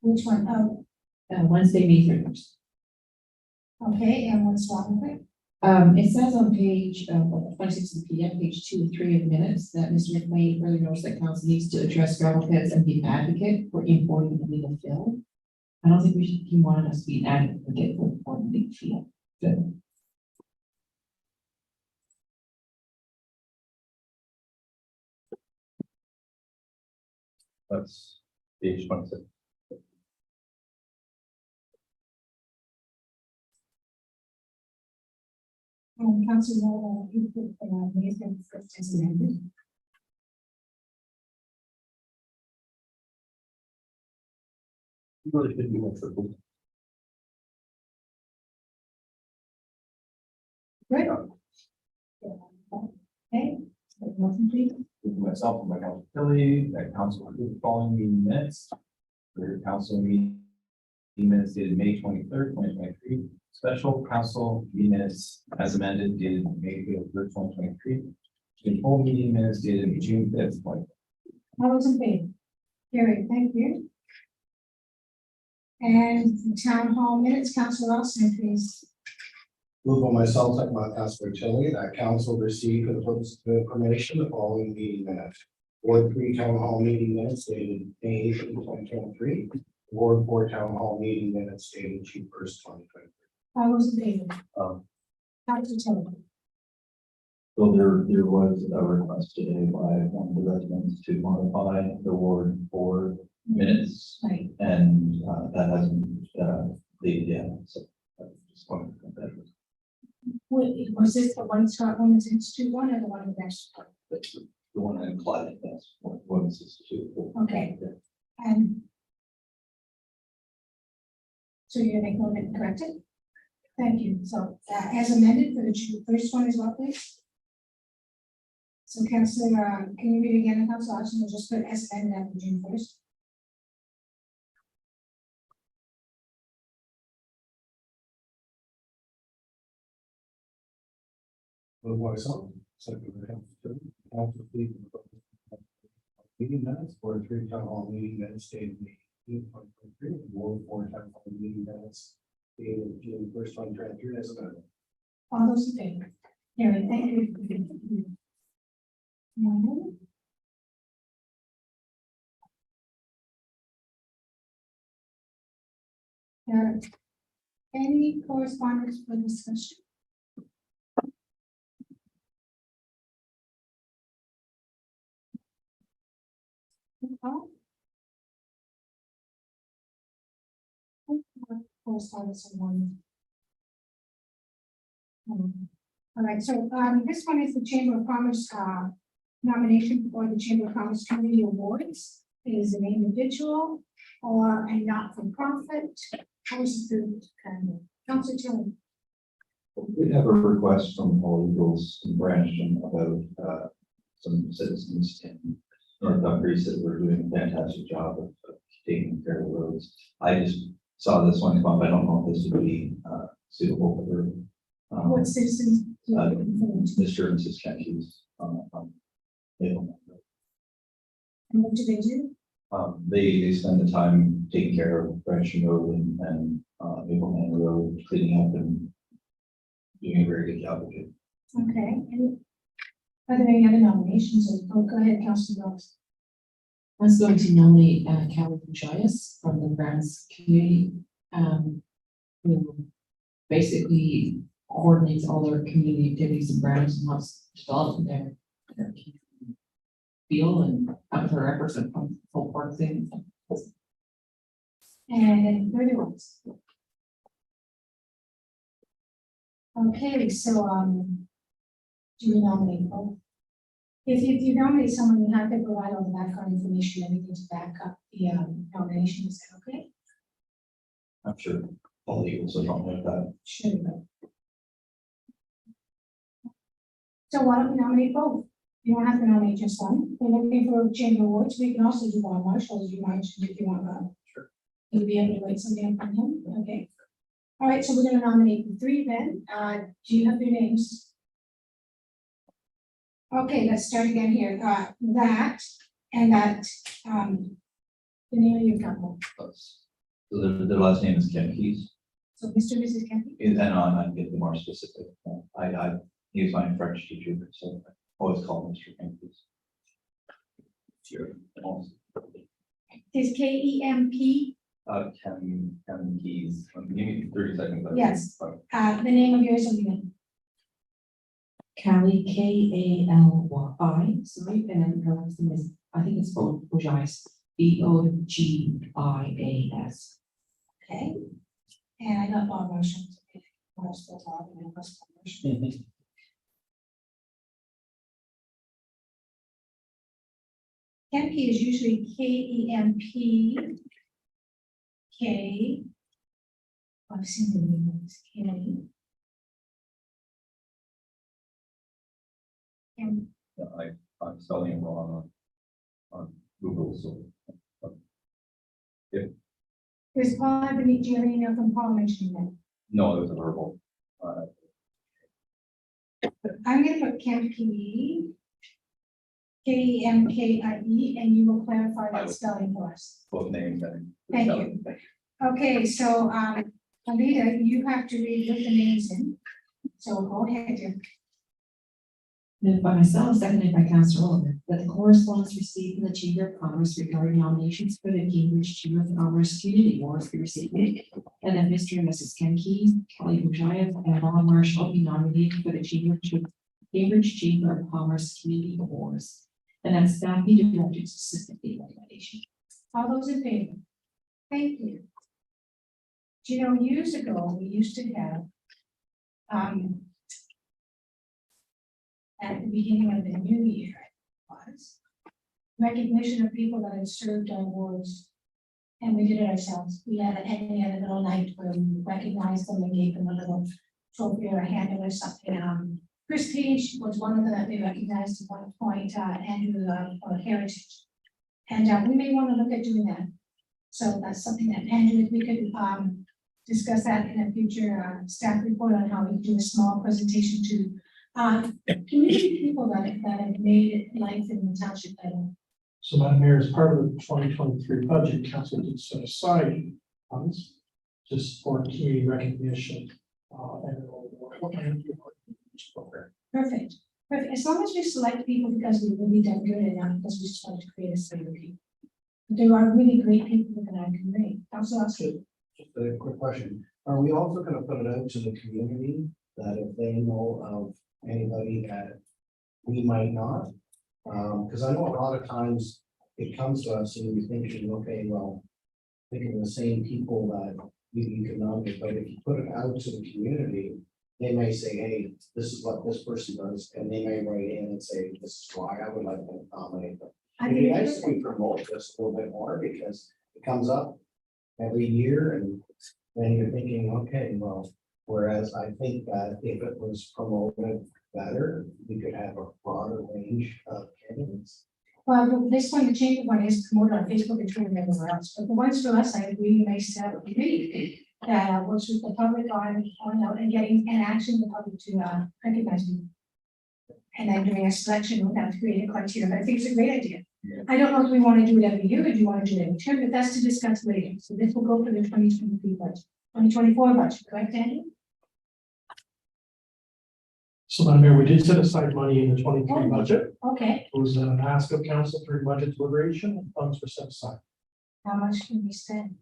Which one? Oh, Wednesday, May 31st. okay, and what's wrong with it? It says on page 26 of the PDF, page 2 and 3 of the minutes, that Mr. McLean really knows that council needs to address gravel pits and be an advocate for importing illegal fill. I don't think he wanted us to be an advocate for importing illegal fill. That's page 26. Council Golden, you put May 31st as amended. Really should be more triple. Good. Okay, motion please. Myself and my council Kelly, that council approved the following meeting minutes. For council meeting minutes dated May 23rd, 2023. Special council meeting minutes as amended dated May 3rd, 2023. The full meeting minutes dated June 5th, 2023. All those in favor? Carried, thank you. And the town hall minutes, Council Austin, please. Move on myself, second by Councilor Tilly, that council receive for the purpose of information the following meeting minutes. Ward 3 town hall meeting minutes dated May 8th, 2023. Ward 4 town hall meeting minutes dated June 1st, 2023. All those in favor? Um, Council Tilly. So there was a request today by one of the residents to modify the Ward 4 minutes, Right. and that hasn't yet. So I just wanted to confirm that. Was this the one Scott Women's Institute one or the one that's? The one I implied, that's what this is to. Okay. And so you're gonna make note and correct it? Thank you. So as amended for the June 1st one as well, please. So Councilor, can you read again, Council Austin, or just put as amended at the June 1st? Moved by Sullivan, second by Hamilton. After the meeting minutes for 3 town hall meeting minutes dated May 2023, Ward 4 town hall meeting minutes dated June 1st, 2023, as amended. All those in favor? Carried, thank you. Mhm. Any correspondence for discussion? No? Correspondence in one. All right, so this one is the Chamber of Commerce nomination for the Chamber of Commerce Community Awards. It is an individual or a not-for-profit. How is the Council Tilly? We have a request from All Eagles in Brampton about some citizens in North Dumfries that were doing a fantastic job of taking care of the roads. I just saw this one come up. I don't know if this would be suitable for What citizens? do you Uh, have influence? Mr. and Mrs. Kenke's. And what do they do? They spend the time taking care of Branch Road and Maple Man Road, cleaning up and doing a very good job of it. Okay. Are there any other nominations? Oh, go ahead, Councilor Rose. I was going to nominate Calvin Buccias from the Brands community, who basically coordinates all their community activities and brands and helps develop their feel and have her represent full part things. And any further ones? Okay, so, do we nominate both? If you nominate someone, you have to provide all the background information, everything to back up the nomination, is that okay? I'm sure All Eagles will talk about that. Sure. you will. So why don't we nominate both? You don't have to nominate just one. We're looking for chamber awards. We can also do one marshal if you want, if you want that. Sure. You'll be able to write something up on him, okay? All right, so we're gonna nominate the three then. Do you have their names? Okay, let's start again here. That and that, the name of your couple. So their last name is Kenke's, So Mr. and Mrs. Kempe. and I can get the more specific. He was my French teacher, so I always call him Mr. Kenke's. Sure. Is Kemp, Kenke's, give me 30 seconds. Yes. the name of yours again. Callie, Kally, sorry, and then her last name is, I think it's spelled Bogias, Bogias. Okay. And I got Bob Russian. Kempe is usually Kemp. K. I've seen the names, K. And I'm spelling it wrong on Google, so. there's Paul Ebony, Jerry, and from Paul mentioning that. No, it was a verbal. I'm gonna put Kempe. Kemkie, and you will clarify I that will. spelling for us. Both names and. Thank you. Okay, so, Alita, you have to read with the names in. So go ahead, dear. Moved by myself, seconded by Councilor Oliver, that the correspondence received from the Chamber of Commerce regarding nominations for the Cambridge Chamber of Commerce Community Awards be received. And that Mr. and Mrs. Kenke, Kelly Bujayev, and Ron Marshall be nominated for the Cambridge Chamber of Commerce Community Awards. And that staff be directed to submit the recommendation. All those in favor? Thank you. Do you know, years ago, we used to have, at the beginning of the new year, was recognition of people that had served on boards. And we did it ourselves. We had a little night where we recognized them and gave them a little trophy or a handle or something. Chris Page was one of them that we recognized at one point, Andrew, for Heritage. And we may want to look at doing that. So that's something that, Andrew, if we could discuss that in a future staff report on how we can do a small presentation to Community people that have made life in the township better. So Madam Mayor, as part of the 2023 budget, council did set aside funds to support community recognition and program. Perfect, perfect. As long as we select people because we've really done good and not because we just want to create a slate of people. There are really great people within our community. Council Oxley. Just a quick question. Are we also gonna put it out to the community that if they know of anybody that we might not? Because I know a lot of times it comes to us and we're thinking, okay, well, thinking the same people that you can nominate, but if you put it out to the community, they may say, hey, this is what this person does, and they may write in and say, this is why I would like to nominate them. I It'd be mean, nice if we promote this a little bit more because it comes up every year and then you're thinking, okay, well, whereas I think that if it was promoted better, we could have a broader range of candidates. well, this one, the chamber one is promoted on Facebook and Twitter and everywhere else, but the ones for us, I agree, nice to have a committee that works with the public on out and getting an action, the public to recognize me. And then doing a selection without creating criteria, I think it's a great idea. I don't know if we want to do it every year, or do you want to do it every term, but that's to discuss later. So this will go for the 2023 budget, 2024 budget, correct, Andy? So Madam Mayor, we did set aside money in the 23 budget. Okay, It was an ask of council through budget deliberation and funds were set aside. how much can we spend?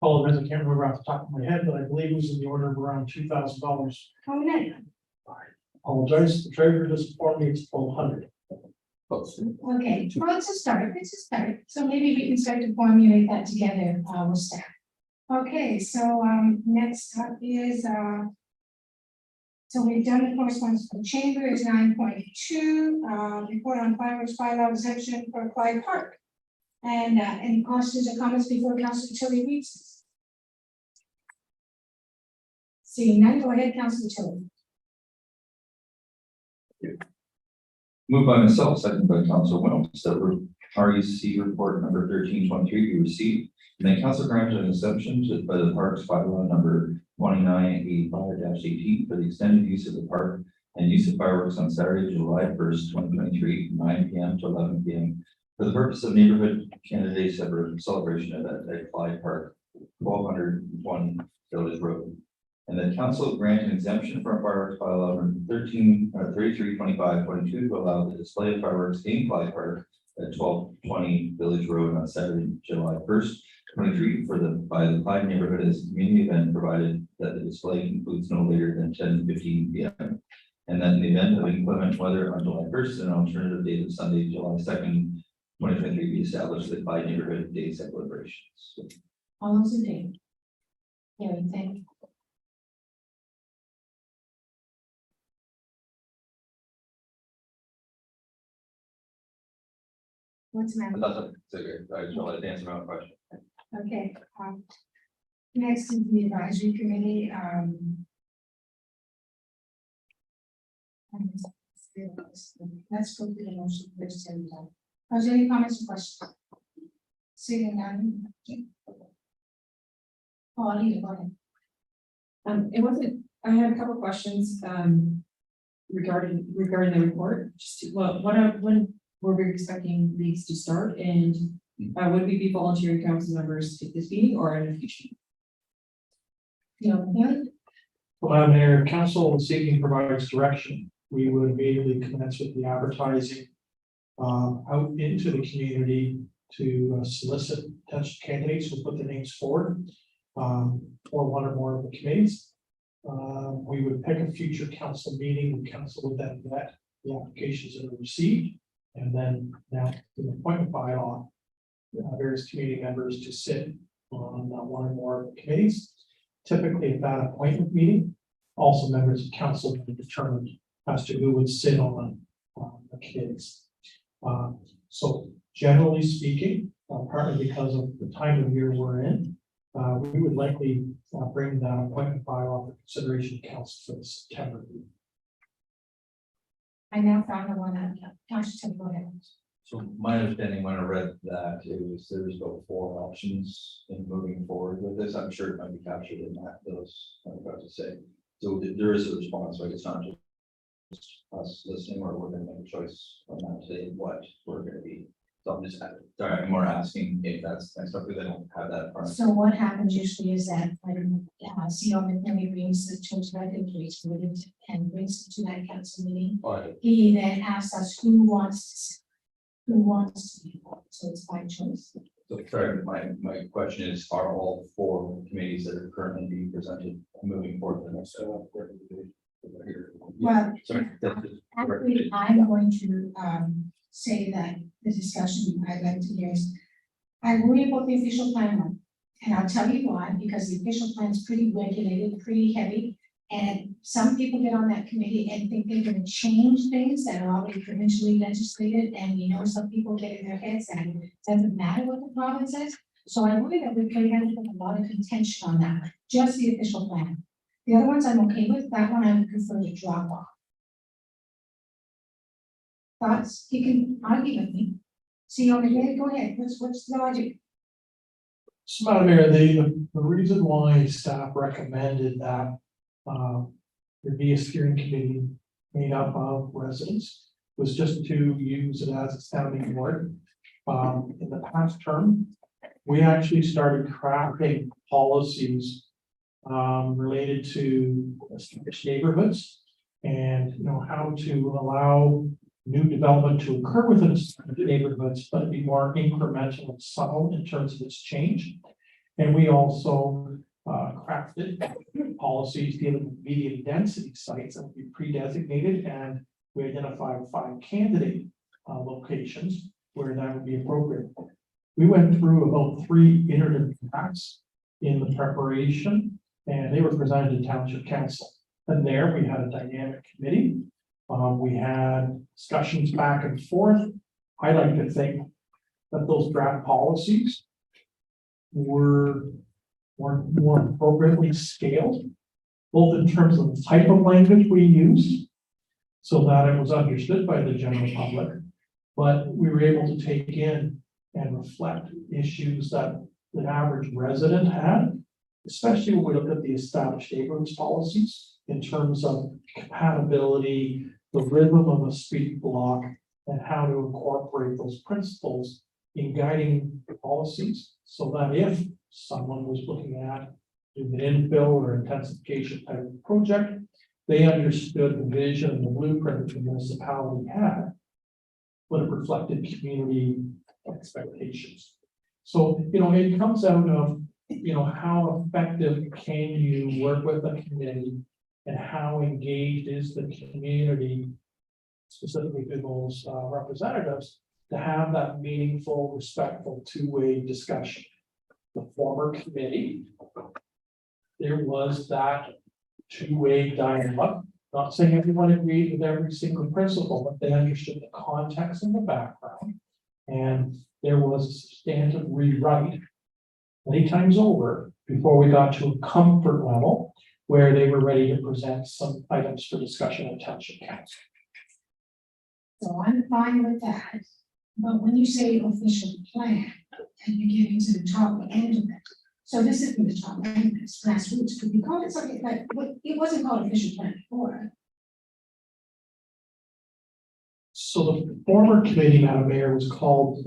Apologize, I can't remember off the top of my head, but I believe it was in the order of around $2,000. How many? Apologize, the treasurer just informed me it's 1,200. Okay, well, it's a start, so maybe we can start to formulate that together with staff. Okay, so next up is so we've done the correspondence for the chamber is 9.2, report on fireworks bylaw exemption for Clyde Park. And any questions or comments before Councilor Tilly reads this? Seeing none, go ahead, Councilor Tilly. Moved by myself, second by Council Williams, that REC report number 1323 be received. And then Council granted an exemption to by the Parks bylaw number 2985-18 for the extended use of the park and use of fireworks on Saturday, July 1st, 2023, from 9 p.m. to 11 p.m. for the purpose of neighborhood candidate celebration event at Clyde Park, 1201 Village Road. And then council grant an exemption from fireworks bylaw number 3325-22 to allow the display of fireworks in Clyde Park at 1220 Village Road on Saturday, July 1st, 23 by the Clyde neighborhood as a community event, provided that the display concludes no later than 10:15 p.m. And then in the event of inclement weather on July 1st, an alternative date of Sunday, July 2nd, 2023 be established the Clyde neighborhood day celebrations. All those in favor? Hearing, thank you. What's the matter? That's okay. I just wanted to answer my own question. Okay, next is the advisory committee, let's go through the motion, let's say that. Are there any comments or questions? Seeing none. Oh, I'll leave it, go ahead. It wasn't, I had a couple questions, regarding the report, just to, well, when were we expecting these to start, and would we be volunteering council members at this meeting or in the future? You know, yeah, Well, Madam Mayor, council seeking provides direction. We would immediately commence with the advertising out into the community to solicit potential candidates who put their names forward for one or more of the committees. We would pick a future council meeting, the council would then vet the applications that are received. And then now the appointment bylaw, various community members to sit on one or more of the committees. Typically at that appointment meeting, also members of council will be determined as to who would sit on the committees. So generally speaking, partly because of the time of year we're in, we would likely bring that appointment bylaw for consideration to council for the September meeting. I now found the one that, Councilor, go ahead. So my understanding when I read that, it was, there was about 4 options in moving forward with this. I'm sure it might be captured in that, those, I'm about to say. So there is a response, like it's not just us listening, or we're gonna make a choice on that today, what we're gonna be. So I'm just, sorry, I'm more asking if that's next up, because I don't have that in front of me. So what happens usually is that when CEO McNamee brings the choice regulations and brings it to that council meeting, But he then asks us who wants to be involved. So it's by choice. so, sorry, my question is, are all 4 committees that are currently being presented moving forward to the next? Well, Sorry, that's just- actually, I'm going to say that the discussion I'd like to hear is, I worry about the official plan one. And I'll tell you why, because the official plan is pretty regulated, pretty heavy. And some people get on that committee and think they're gonna change things that are already provincially legislated, and we know some people get in their heads and it doesn't matter what the province says. So I worry that we could end up with a lot of contention on that, just the official plan. The other ones I'm okay with, that one I would prefer to drop off. Thoughts, you can argue with me. See, over here, go ahead, what's the logic? So, Madam Mayor, the reason why staff recommended that there be a steering committee made up of residents was just to use it as a sounding board. In the past term, we actually started crafting policies related to established neighborhoods and, how to allow new development to occur within the neighborhoods, but be more incremental and subtle in terms of its change. And we also crafted policies dealing with medium density sites that would be pre-designated, and we identified 5 candidate locations where that would be appropriate. We went through about 3 iterative tracks in the preparation, and they were presented to Township Council. And there we had a dynamic committee. We had discussions back and forth. I like to think that those draft policies were more appropriately scaled, both in terms of the type of language we used, so that it was understood by the general public, but we were able to take in and reflect issues that the average resident had, especially when we look at the established neighborhoods policies in terms of compatibility, the rhythm of a street block, and how to incorporate those principles in guiding policies, so that if someone was looking at doing an infill or intensification type of project, they understood the vision and the blueprint that the municipality had, but it reflected community expectations. So, it comes out of, how effective can you work with a committee, and how engaged is the community, specifically people's representatives, to have that meaningful, respectful, two-way discussion. The former committee, there was that two-way dialogue. Not saying everyone agreed with every single principle, but they understood the context and the background. And there was a substantive rewrite many times over before we got to a comfort level where they were ready to present some items for discussion at Township Council. So I'm fine with that, but when you say official plan, and you get into the top end of it, so this isn't the top end, it's grassroots, could we call it something like, it wasn't called official plan before. So the former committee, Madam Mayor, was called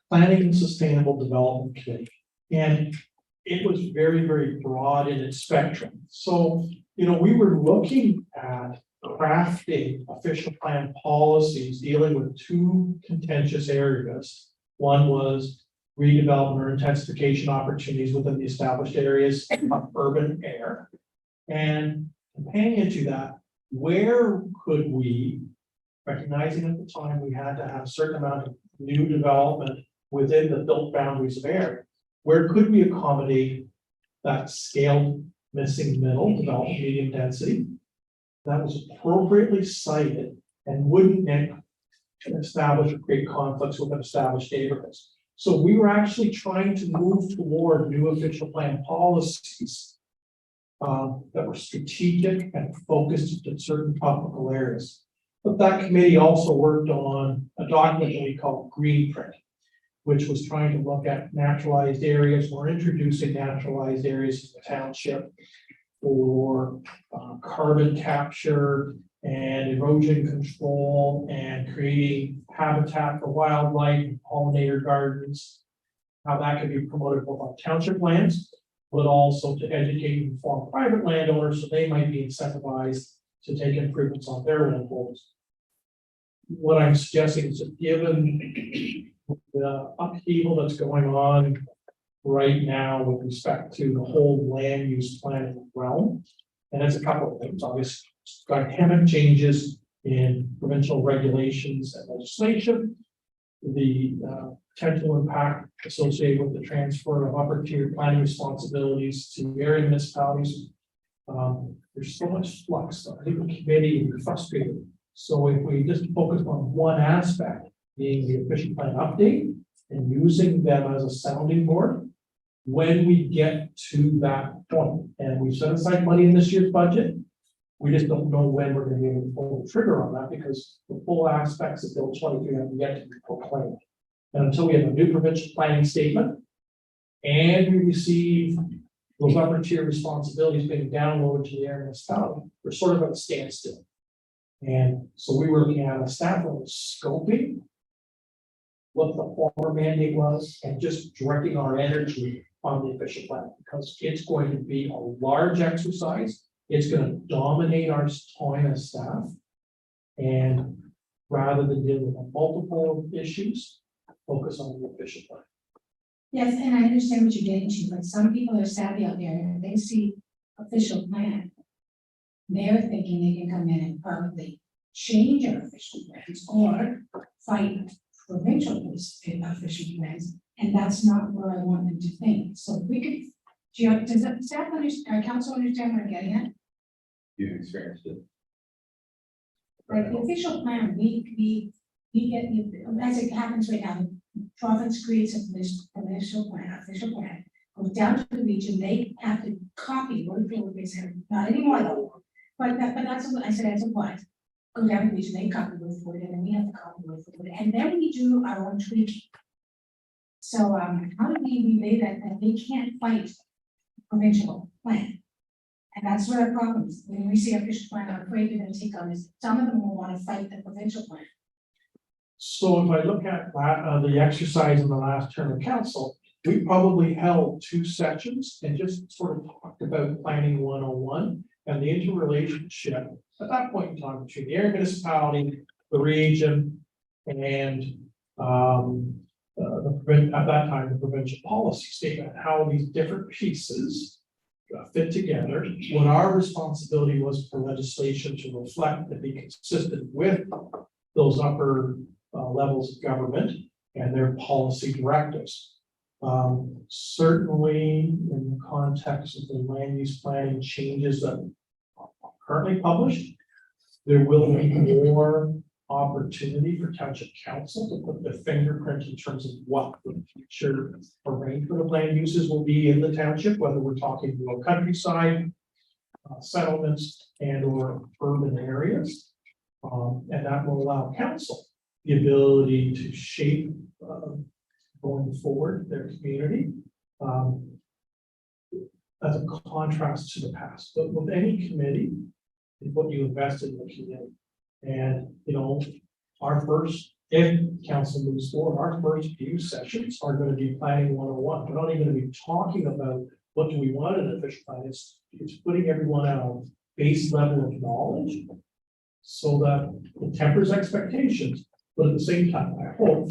Planning and Sustainable Development Committee. And it was very, very broad in its spectrum. So, we were looking at crafting official plan policies dealing with 2 contentious areas. One was redevelopment or intensification opportunities within the established areas of urban air. And companion to that, where could we, recognizing at the time we had to have a certain amount of new development within the built boundaries of air, where could we accommodate that scaled missing middle development medium density that was appropriately cited and wouldn't establish or create conflicts with established neighborhoods. So we were actually trying to move toward new official plan policies that were strategic and focused in certain topical areas. But that committee also worked on a document that we call Green Print, which was trying to look at naturalized areas or introducing naturalized areas in the township for carbon capture and erosion control and creating habitat for wildlife, pollinator gardens. How that can be promoted both on township lands, but also to educate and inform private landowners, so they might be incentivized to take improvements on their landholdings. What I'm suggesting is that given the upheaval that's going on right now with respect to the whole land use planning realm, and it's a couple of things, obviously, dynamic changes in provincial regulations and legislation, the potential impact associated with the transfer of upper tier planning responsibilities to area municipalities. There's so much flux, I think the committee is frustrated. So if we just focus on one aspect, being the efficient plan update and using them as a sounding board, when we get to that point, and we've set aside money in this year's budget, we just don't know when we're gonna be able to pull the trigger on that, because the full aspects of Bill 23 have yet to be proclaimed. And until we have a new provincial planning statement, and we receive those upper tier responsibilities being downloaded to the area municipality, we're sort of at a standstill. And so we were looking at a staff level scoping what the former mandate was, and just directing our energy on the official plan, because it's going to be a large exercise. It's going to dominate our time as staff. And rather than deal with multiple issues, focus on the official plan. Yes, and I understand what you're getting to, but some people are savvy out there and they see official plan. They're thinking they can come in and probably change our official plans or fight provincial official plans, and that's not where I want them to think. So if we could, does the staff understand, council understand what I'm getting at? You've experienced it. Like the official plan, we get, as it happens right now, the province creates a official plan, goes down to the region, they have to copy what they said, not anymore though. But that's what I said, that's applied. Go down to the region, they copy word for it, and then we have to copy word for it, and then we do our own tweaking. So, how do we relay that they can't fight provincial plan? And that's where our problem is. When we see official plan, I'm afraid they're gonna take on this. Some of them will want to fight the provincial plan. So if I look at the exercise in the last term of council, we probably held 2 sessions and just sort of talked about planning 101 and the interrelationship at that point in time between the area municipality, the region, and at that time, the provincial policy statement, how these different pieces fit together, what our responsibility was for legislation to reflect and be consistent with those upper levels of government and their policy directives. Certainly in the context of the land use planning changes that are currently published, there will be more opportunity for township council to put the fingerprint in terms of what the future arrangement of land uses will be in the township, whether we're talking rural countryside, settlements, and or urban areas. And that will allow council the ability to shape going forward their community as a contrast to the past. But with any committee, is what you invested in the community. And, you know, if council moves forward, our first few sessions are going to be planning 101. We're not even going to be talking about what do we want in an official plan. It's putting everyone at a base level of knowledge so that it tempers expectations, but at the same time, I hope,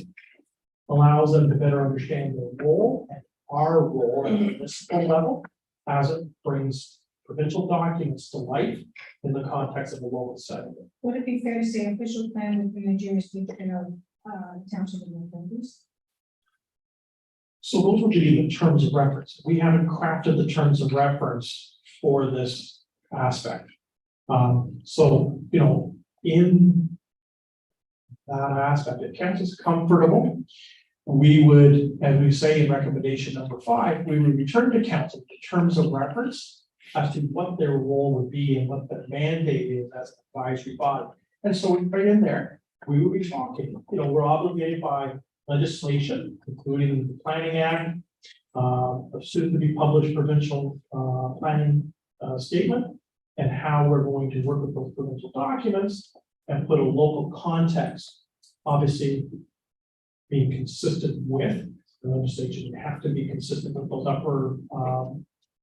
allows them to better understand their role and our role at the municipal level as it brings provincial documents to life in the context of a local setting. Would it be fair to say official plan within the jurisdiction of township authorities? So those would be the terms of reference. We haven't crafted the terms of reference for this aspect. So, you know, in that aspect, if council is comfortable, we would, as we say in recommendation number 5, we would return to council the terms of reference as to what their role would be and what the mandate is as an advisory body. And so we put in there, we will be talking, you know, we're obligated by legislation, including the Planning Act, a soon to be published provincial planning statement, and how we're going to work with those provincial documents and put a local context. Obviously, being consistent with the legislation, you have to be consistent with those upper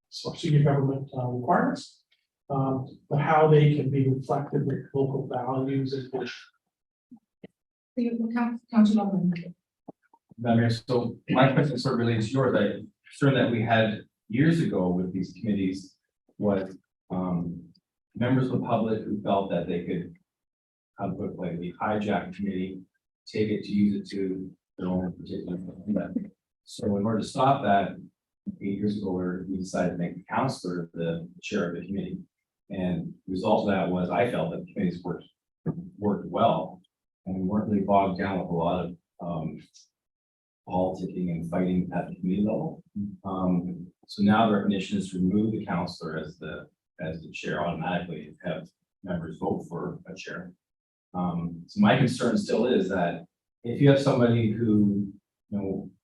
senior government requirements, but how they can be reflected with local values and vision. Council Alderman. Madam Mayor, so my question sort of relates to yours. I concern that we had years ago with these committees was members of the public who felt that they could have like the hijack committee, take it to use it to their own particular. So in order to stop that, 8 years ago, we decided to make the counselor the chair of the committee. And the result of that was I felt that the committees worked well, and we weren't really bogged down with a lot of politicking and fighting at the committee level. So now the recognition is to remove the counselor as the chair automatically, have members vote for a chair. So my concern still is that if you have somebody who,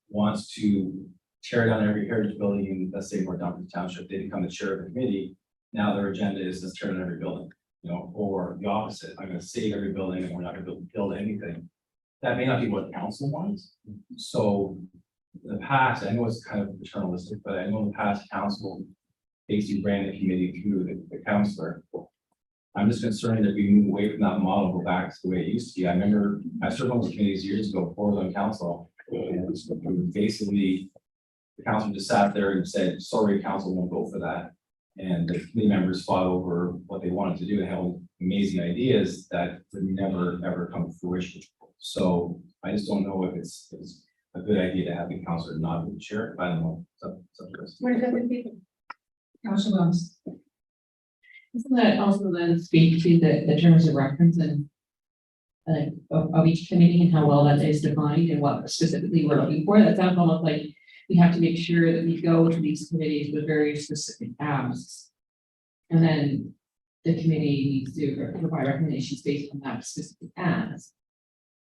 wants to tear down every heritage building in, let's say, North Duncan Township, they become the chair of the committee. Now their agenda is let's tear down every building, or the opposite. I'm going to save every building and we're not going to build anything. That may not be what council wants. So in the past, I know it's kind of paternalistic, but I know in the past council basically ran the committee through the councillor. I'm just concerned that we move away from that model, go back to the way it used to be. I remember I served on those committees years ago before I was on council, and basically the council just sat there and said, sorry, council won't vote for that. And the committee members fought over what they wanted to do and had amazing ideas that would never, ever come to fruition. So I just don't know if it's a good idea to have the councillor not be the chair. I don't know. What about the people? Council Wells. Doesn't that also then speak to the terms of reference and of each committee and how well that is defined and what specifically we're looking for? That sounds almost like we have to make sure that we go to these committees with very specific asks. And then the committee needs to provide recommendations based on that specific ask.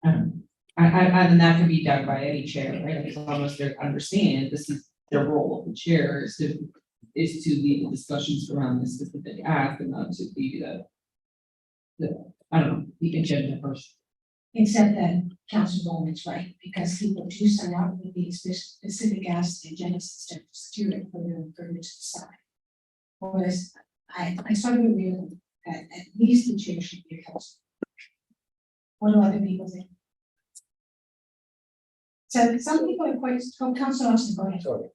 And that can be done by any chair, right? As long as they understand this is their role of the chair is to lead the discussions around this specific act and not to be the agenda person. Except that Council Bowman is right, because people do sign up with these specific asks, the agenda system, steer it for them to decide. Whereas I sort of agree that at least the chair should be a council. What do other people think? So some people are quite, Council Austin, go ahead. Sorry.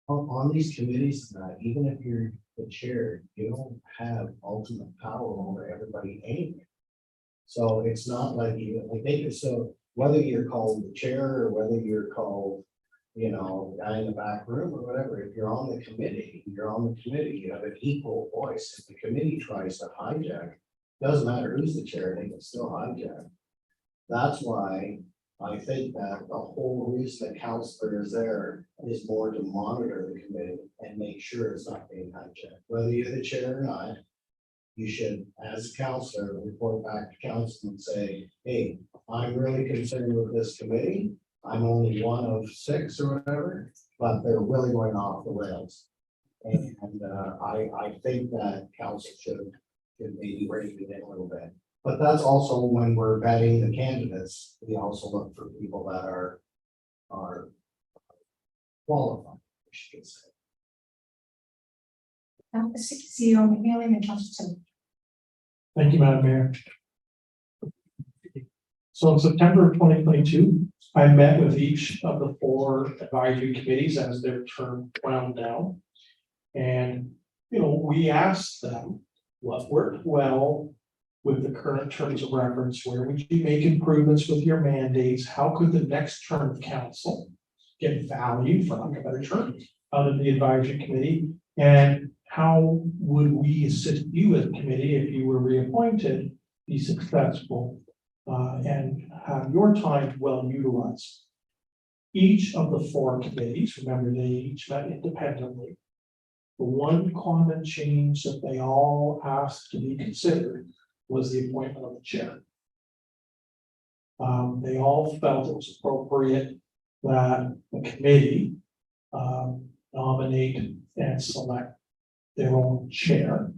On these committees, even if you're the chair, you don't have ultimate power over everybody anyway. So it's not like so whether you're called the chair or whether you're called, the guy in the back room or whatever, if you're on the committee, you have an equal voice. If the committee tries to hijack, doesn't matter who's the chair, they can still hijack. That's why I think that the whole reason the counselor is there is more to monitor the committee and make sure it's not being hijacked. Whether you're the chair or not, you should, as a counselor, report back to council and say, hey, I'm really concerned with this committee. I'm only one of 6 or whatever, but they're really going off the rails. And I think that council should maybe rein it in a little bit. But that's also when we're vetting the candidates, we also look for people that are qualified, I should say. CEO McNeely and Council Tilley. Thank you, Madam Mayor. So in September of 2022, I met with each of the 4 advisory committees as their term wound down. And, we asked them what worked well with the current terms of reference, where would you make improvements with your mandates? How could the next term of council get value, for lack of a better term, out of the advisory committee? And how would we assist you as a committee if you were reappointed, be successful and have your time well utilized? Each of the 4 committees, remember they each met independently. The one common change that they all asked to be considered was the appointment of the chair. They all felt it was appropriate that the committee nominate and select their own chair.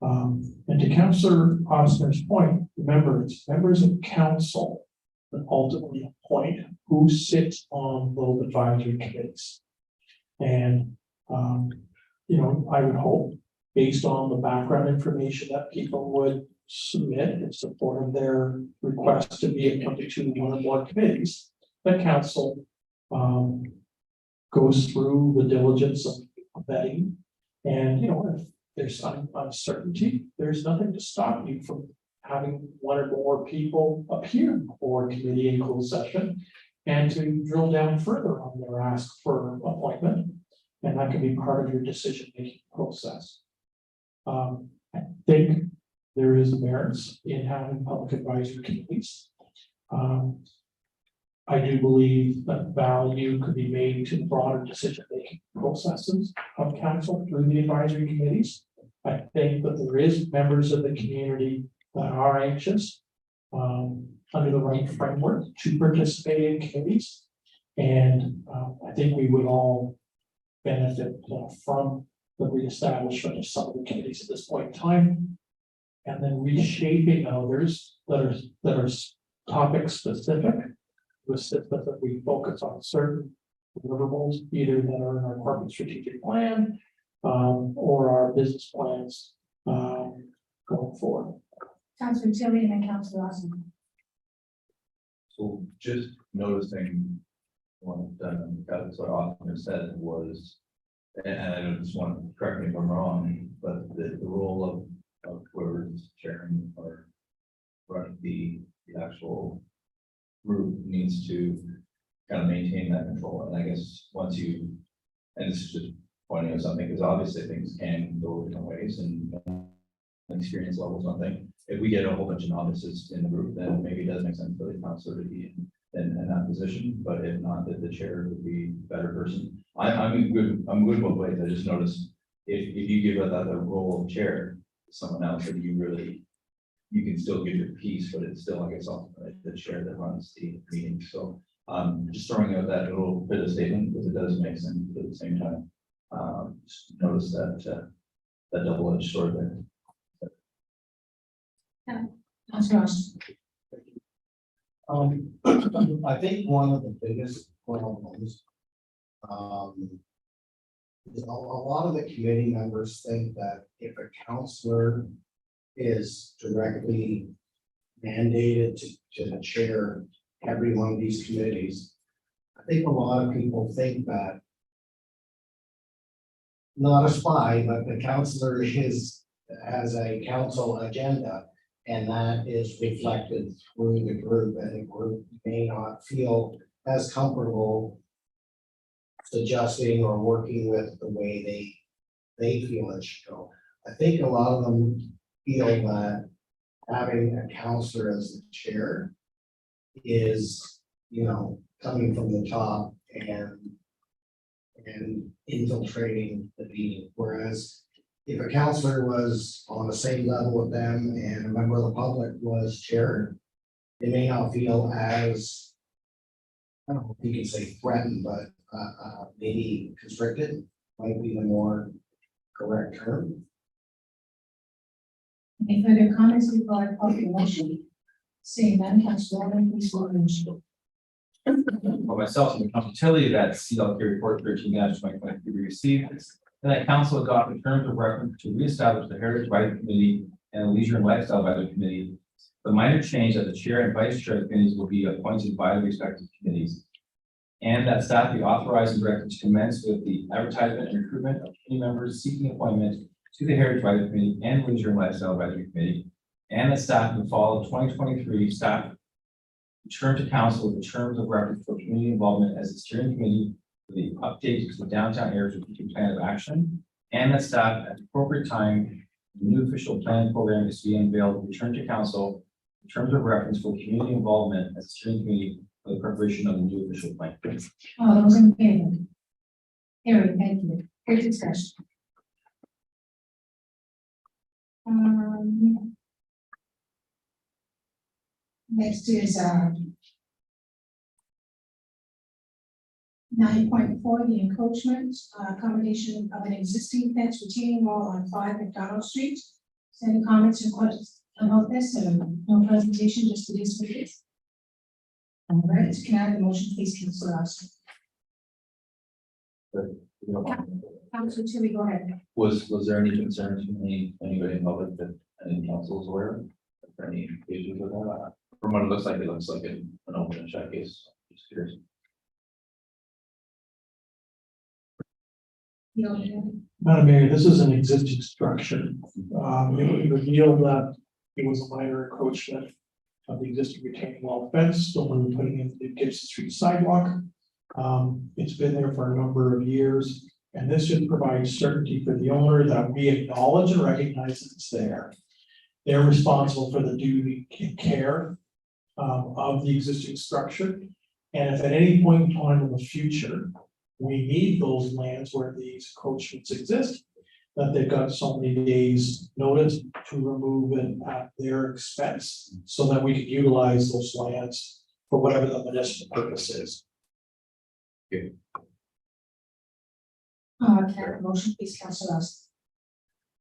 And to Councillor Osmer's point, remember, it's members of council that ultimately appoint who sits on those advisory committees. And, you know, I would hope, based on the background information that people would submit in support of their request to be appointed to one or more committees, the council goes through the diligence of vetting. And, you know, if there's uncertainty, there's nothing to stop you from having one or more people appear before a committee in closed session and to drill down further on their ask for appointment. And that can be part of your decision-making process. I think there is merits in having public advisory committees. I do believe that value could be made to broader decision-making processes of council through the advisory committees. I think that there is members of the community that are anxious, under the right framework to participate in committees. And I think we would all benefit from the reestablishment of some of the committees at this point in time. And then reshaping others that are topic specific, that we focus on certain deliverables, either that are in our corporate strategic plan, or our business plans, going forward. Councillor Tilly and then Councillor Osmer. So just noticing what Councilor Austin said was, and I don't just want to correct me if I'm wrong, but the role of whoever's chairing or running the actual group needs to kind of maintain that control. And I guess once you, and this is just pointing out something, because obviously things can go different ways and experience level something. If we get a whole bunch of novices in the group, then maybe it does make sense for the counselor to be in that position. But if not, that the chair would be a better person. I'm good both ways. I just noticed if you give that the role of chair to someone else, that you can still give your piece, but it's still, I guess, ultimately the chair that runs the meeting. So just throwing out that little bit of statement because it does make sense, but at the same time, just notice that double-edged sword there. Councillor Osmer. I think one of the biggest problems, is a lot of the committee members think that if a counselor is directly mandated to chair every one of these committees, I think a lot of people think that not a spy, but the counselor has a council agenda, and that is reflected through the group, and the group may not feel as comfortable suggesting or working with the way they feel it should go. I think a lot of them feel that having a counselor as the chair is, you know, coming from the top and infiltrating the meeting, whereas if a counselor was on the same level with them and a member of the public was chair, they may not feel as, I don't know if you can say threatened, but maybe constricted might be the more correct term. Any further comments before I call the motion? Seeing none, Councillor Warren, please vote on the motion. For myself and Council Tilly, that CLK report 13-2023 be received, and that council adopt the terms of reference to reestablish the Heritage Advisory Committee and the Leisure and Lifestyle Advisory Committee. The minor change that the chair and vice chair of committees will be appointed by the respective committees. And that staff be authorized and directed to commence with the advertisement and recruitment of committee members seeking appointment to the Heritage Advisory Committee and Leisure and Lifestyle Advisory Committee. And that staff in the fall of 2023, staff return to council with the terms of reference for community involvement as the steering committee for the update to the downtown area strategic plan of action. And that staff at the appropriate time, the new official plan program is being unveiled, return to council in terms of reference for community involvement as the steering committee for the preparation of the new official plan. All those in favor? Carried, thank you. Here's discussion. Next is 9.4, the encroachment, accommodation of an existing fence retaining wall on 5 McDonald Street. Is there any comments or questions about this? No presentation, just the use of this. All right, can I have the motion, please, Councillor Austin? Councillor Tilly, go ahead. Was there any concerns from anybody in public that any council is aware of? Or any issues with that? From what it looks like an open and shut case. Just curious. Madam Mayor, this is an existing structure. It was revealed that it was a minor encroachment of the existing retaining wall fence, so when we're putting in the Gibson Street sidewalk. It's been there for a number of years, and this should provide certainty for the owner that we acknowledge and recognize that it's there. They're responsible for the duty and care of the existing structure. And if at any point in time in the future, we need those lands where these encroachments exist, that they've got so many days notice to remove it at their expense, so that we can utilize those lands for whatever the municipal purpose is. Can I have a motion, please, Councillor Austin?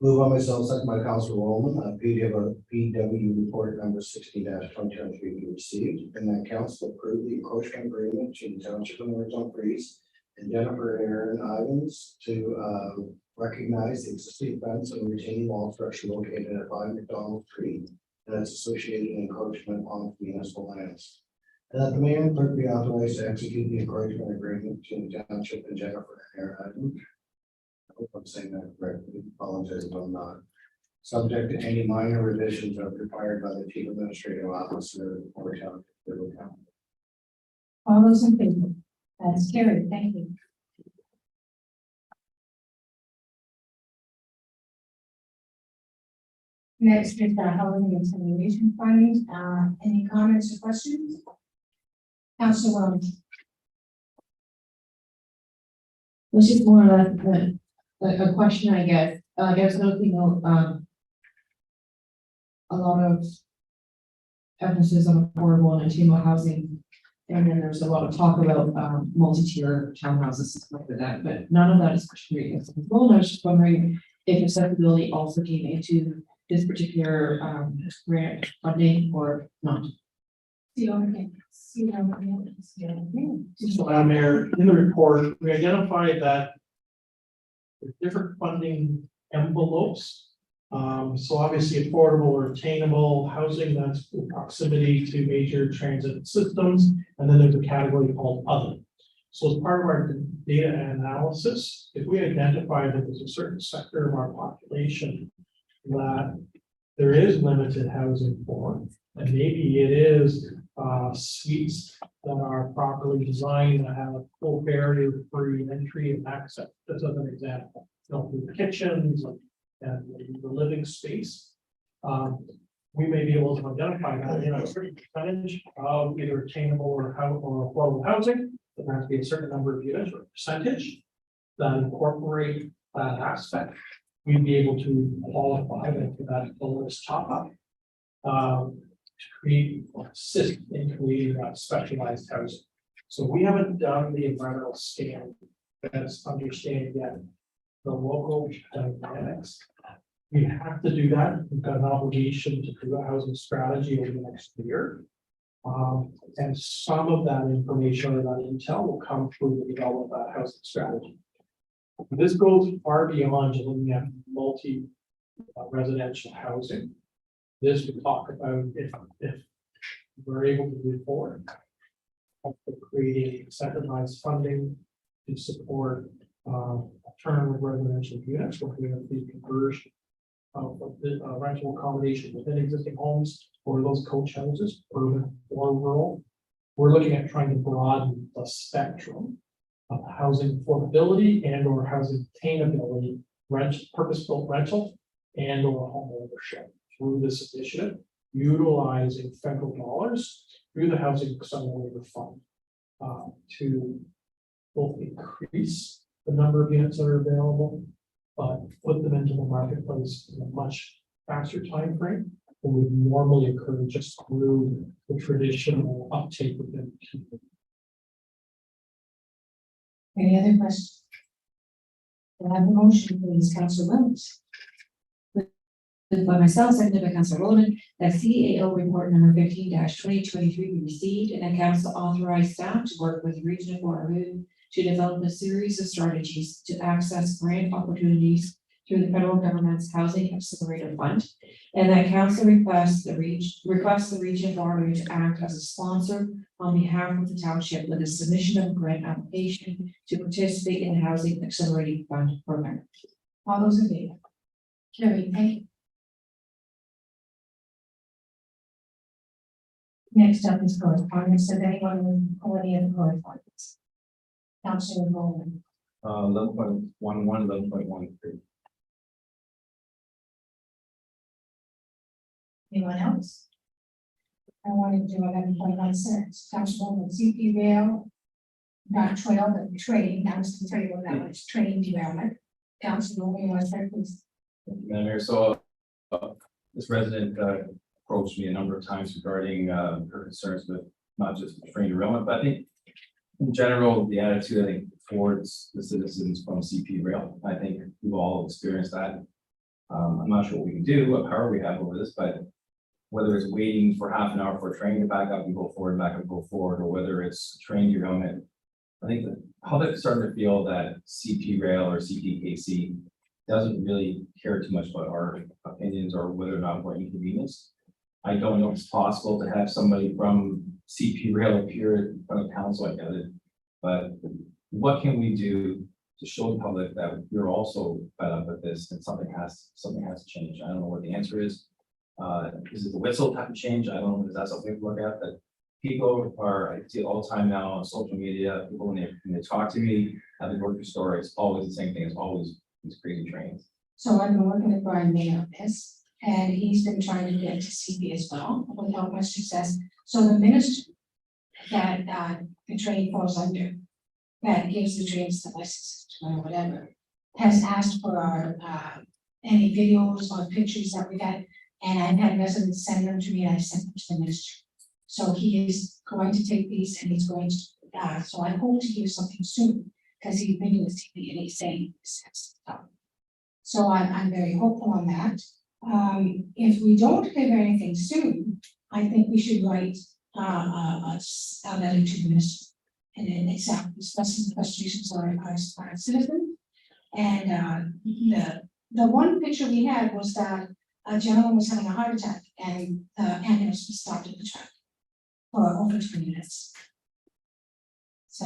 Move on myself, second by Councilor Roman, PW report number 60-2023 be received, and that council approve the encroachment agreement between the Township of North Dumfries and Jennifer and Aaron Ivans to recognize the existing fence and retaining wall structure located at 5 McDonald Street and its associated encroachment on municipal lands. And that the mayor and clerk be authorized to execute the encroachment agreement between the township and Jennifer and Aaron Ivans. I hope I'm saying that correctly. Apologize if I'm not. Subject to any minor revisions as required by the chief administrative officer or town. All those in favor? That's carried. Thank you. Next is the housing and simulation fund. Any comments or questions? Councillor Williams. Which is more or less a question, I guess. There's nothing, a lot of emphasis on affordable and attainable housing. And then there's a lot of talk about multi-tier townhouses and stuff like that, but none of that is particularly accessible. And I was just wondering if accessibility also came into this particular grant funding or not. So, Madam Mayor, in the report, we identified that there's different funding envelopes. So obviously affordable or attainable housing, that's in proximity to major transit systems. And then there's a category called other. So as part of our data analysis, if we identify that there's a certain sector of our population that there is limited housing for, and maybe it is suites that are properly designed that have full barrier-free entry and access, just as an example, with kitchens and the living space. We may be able to identify that in a certain percentage of either attainable or affordable housing. There has to be a certain number of units or percentage that incorporate that aspect. We'd be able to qualify for that bonus top up to create or assist in creating that specialized housing. So we haven't done the environmental scan that's understanding yet the local dynamics. We have to do that. We've got an obligation to do a housing strategy over the next year. And some of that information or that intel will come through the development of that housing strategy. This goes far beyond just looking at multi-residential housing. This we talk about if we're able to move forward, creating incentivized funding to support alternative residential units, looking at the conversion of rental accommodation within existing homes or those coach houses, urban or rural. We're looking at trying to broaden the spectrum of housing affordability and or housing attainability, purpose-built rental and or home ownership through this initiative, utilizing federal dollars through the Housing Accelerator Fund to both increase the number of units that are available, but put them into the marketplace in a much faster time frame than would normally occur just through the traditional uptake within the community. Any other questions? Do I have a motion, please, Council Williams? By myself, seconded by Council Rowland, that CAO report number 15-2023 be received and that council authorize staff to work with Region of Waterloo to develop a series of strategies to access grant opportunities through the federal government's Housing Accelerator Fund. And that council requests the Region of Waterloo to act as a sponsor on behalf of the township with a submission of a grant application to participate in the Housing Accelerating Fund program. All those in favor? Carried, thank you. Next up is correspondence. Does anyone have any other correspondence? Councilor Rowland. 11.11, 11.13. Anyone else? I wanted to do 11.16. Councilor Rowland, CP Rail. Not trail, but train. I was going to tell you what that was, train derailment. Councilor Rowland, you want to start, please? Thank you, Madam Mayor. So this resident approached me a number of times regarding her concerns with not just the train derailment, but I think in general, the attitude, I think, towards the citizens from CP Rail. I think we've all experienced that. I'm not sure what we can do, what power we have over this, but whether it's waiting for half an hour for a train to back up and go forward, back up, go forward, or whether it's train derailment, I think the public's starting to feel that CP Rail or CPKC doesn't really care too much about our opinions or whether or not we're inconvenienced. I don't know if it's possible to have somebody from CP Rail appear in front of council, I get it. But what can we do to show the public that we're also fed up with this and something has to change? I don't know what the answer is. Is it the whistle type of change? I don't know if that's something to look at, but people are, I see it all the time now on social media, people when they talk to me at the grocery store, it's always the same thing, it's always these crazy trains. So I've been working with Brian May on this, and he's been trying to get to CP as well, without much success. So the ministry that the train falls under, that gives the trains the license or whatever, has asked for our any videos or pictures that we got, and I've had residents send them to me, and I sent them to the ministry. So he is going to take these and he's going to, so I hope to hear something soon, because he's been to the CP and he's saying this has to stop. So I'm very hopeful on that. If we don't hear anything soon, I think we should write a letter to the minister. And then exactly discussing the frustrations of our citizens. And the one picture we had was that a gentleman was having a heart attack and the ambulance was stopped at the track for over 20 minutes. So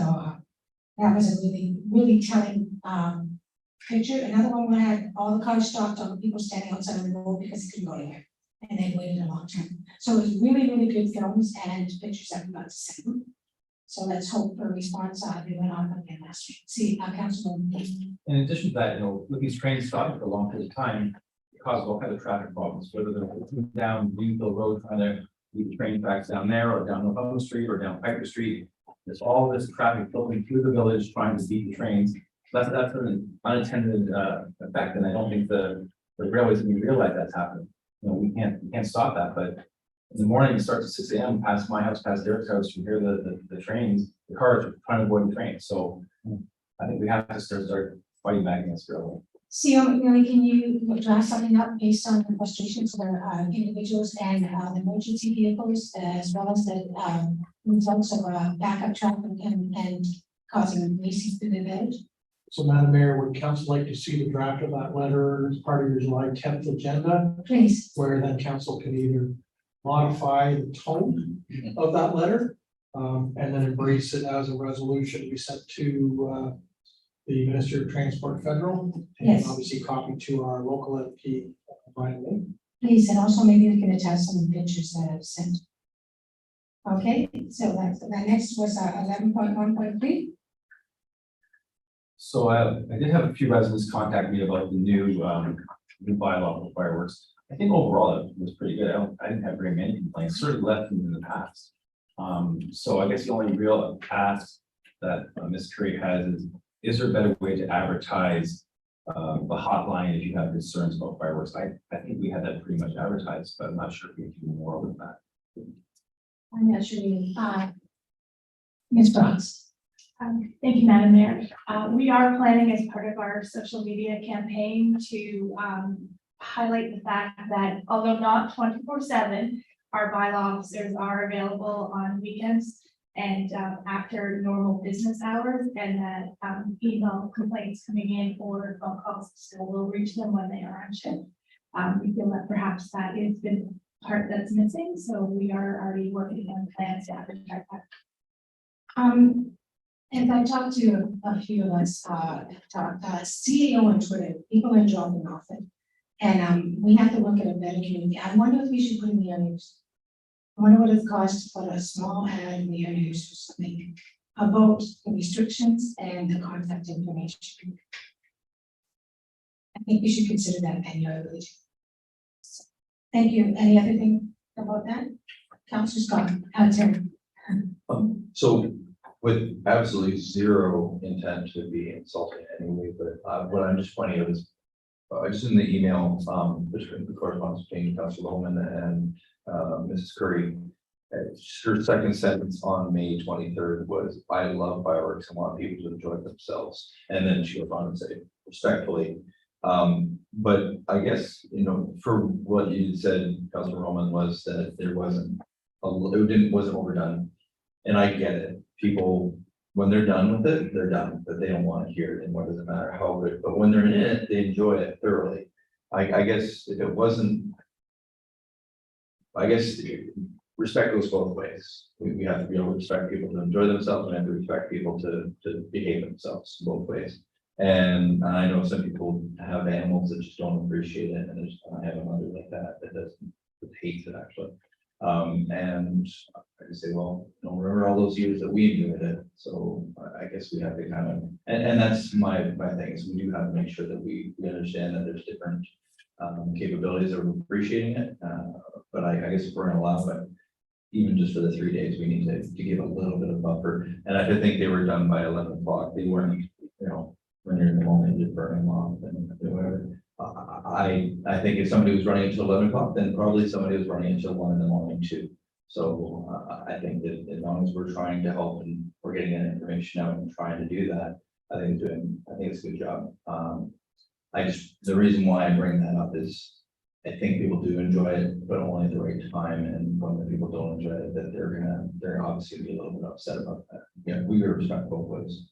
that was a really telling picture. Another one where I had all the cars stopped on the people standing outside of the road because they couldn't go anywhere. And they waited a long time. So it was really good films and pictures that we got to send them. So let's hope for a response. They went on again last week. See, Councilman. In addition to that, with these trains stopping for a long period of time, it causes all kinds of traffic problems, whether they're moving down Greenville Road, trying to leave the train tracks down there, or down Northumberland Street, or down Piper Street. There's all this traffic filtering through the village, trying to beat the trains. That's an unintended effect, and I don't think the railways even realize that's happening. We can't stop that, but in the morning, it starts at 6 a.m. past my house, past Derek's house, you hear the trains, the cars are trying to avoid the trains. So I think we have to start fighting back against railway. CEO McMillan, can you draft something up based on the frustrations of the individuals and the emergency vehicles, as well as the results of backup traffic and causing racing through the village? So Madam Mayor, would council like to see the draft of that letter as part of your July 10th agenda, Please. where then council can either modify the tone of that letter and then embrace it as a resolution to be sent to the Minister of Transport Federal, and Yes. obviously copy to our local MP, Brian Lee. Please, and also maybe we can attach some of the pictures that I've sent. Okay, so that next was 11.1.3. So I did have a few residents contact me about the new bylaw for fireworks. I think overall it was pretty good. I didn't have very many complaints, certainly less than in the past. So I guess the only real ask that Ms. Curry has is there a better way to advertise the hotline if you have concerns about fireworks? I think we had that pretty much advertised, but I'm not sure if we can do more with that. I'm not sure. Ms. Bronx. Thank you, Madam Mayor. We are planning as part of our social media campaign to highlight the fact that although not 24/7, our bylaw officers are available on weekends and after normal business hours, and that email complaints coming in or phone calls still will reach them when they are on shift. We feel that perhaps that has been part that's missing, so we are already working on plans to advertise that. And I talked to a few of us, CEO on Twitter, people are dropping off it. And we have to look at a better community. I wonder if we should put in the news. I wonder what it costs to put a small ad in the news or something about the restrictions and the contact information. I think we should consider that annually. Thank you. Any other thing about that? Councilor Scott, Tim. So with absolutely zero intent to be insulting anyway, but what I'm just pointing out is just in the email, between the correspondence between Councilor Bowman and Mrs. Curry, her second sentence on May 23rd was, "I love fireworks and want people to enjoy themselves." And then she goes on and say, respectfully. But I guess, you know, for what you said, Councilor Roman, was that there wasn't, wasn't overdone. And I get it. People, when they're done with it, they're done, but they don't want to hear it anymore. Doesn't matter how good, but when they're in it, they enjoy it thoroughly. I guess if it wasn't, I guess respect goes both ways. We have to be able to respect people to enjoy themselves, and have to respect people to behave themselves both ways. And I know some people have animals that just don't appreciate it, and I have a mother like that doesn't, that hates it actually. And I just say, well, you know, remember all those years that we enjoyed it. So I guess we have to kind of, and that's my thing is we do have to make sure that we understand that there's different capabilities of appreciating it. But I guess if we're gonna allow it, even just for the 3 days, we need to give a little bit of buffer. And I think they were done by 11 o'clock. They weren't, you know, when you're in the moment, you're burning off and whatever. I think if somebody was running until 11 o'clock, then probably somebody was running until 1 in the morning too. So I think that as long as we're trying to help and we're getting that information out and trying to do that, I think it's a good job. The reason why I bring that up is I think people do enjoy it, but only at the right time. And when the people don't enjoy it, that they're obviously be a little bit upset about that. Yeah, we respect both ways.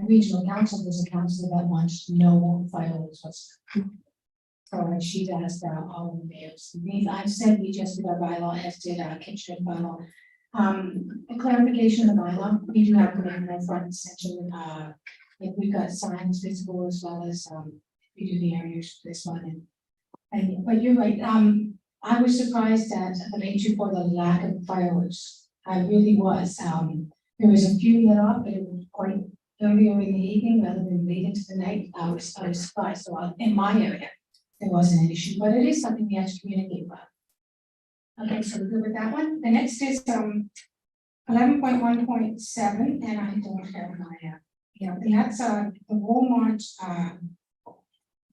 Regional council was a council that wants no fireworks whatsoever. So she'd asked all the mayors. I've said we just did our bylaw, as did our Kitchener bylaw. A clarification of the bylaw, we do have to make that front section, if we've got signs visible as well as, we do the areas for this one. But you're right, I was surprised at the May 2 for the lack of fireworks. I really was. There was a few lit off, but it was quite earlier in the evening rather than late into the night. I was surprised. So in my area, there wasn't an issue, but it is something we have to communicate about. Okay, so we're good with that one. The next is 11.1.7, and I don't have my and that's the Walmart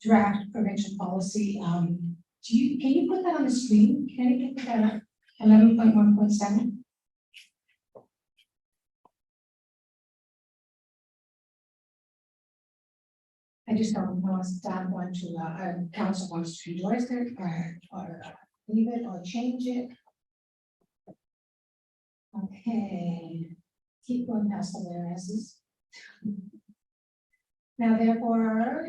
draft prevention policy. Can you put that on the screen? Can you put that up? 11.1.7. I just don't know if staff want to, council wants to endorse it or leave it or change it. Okay, keep going past the whereases. Now therefore,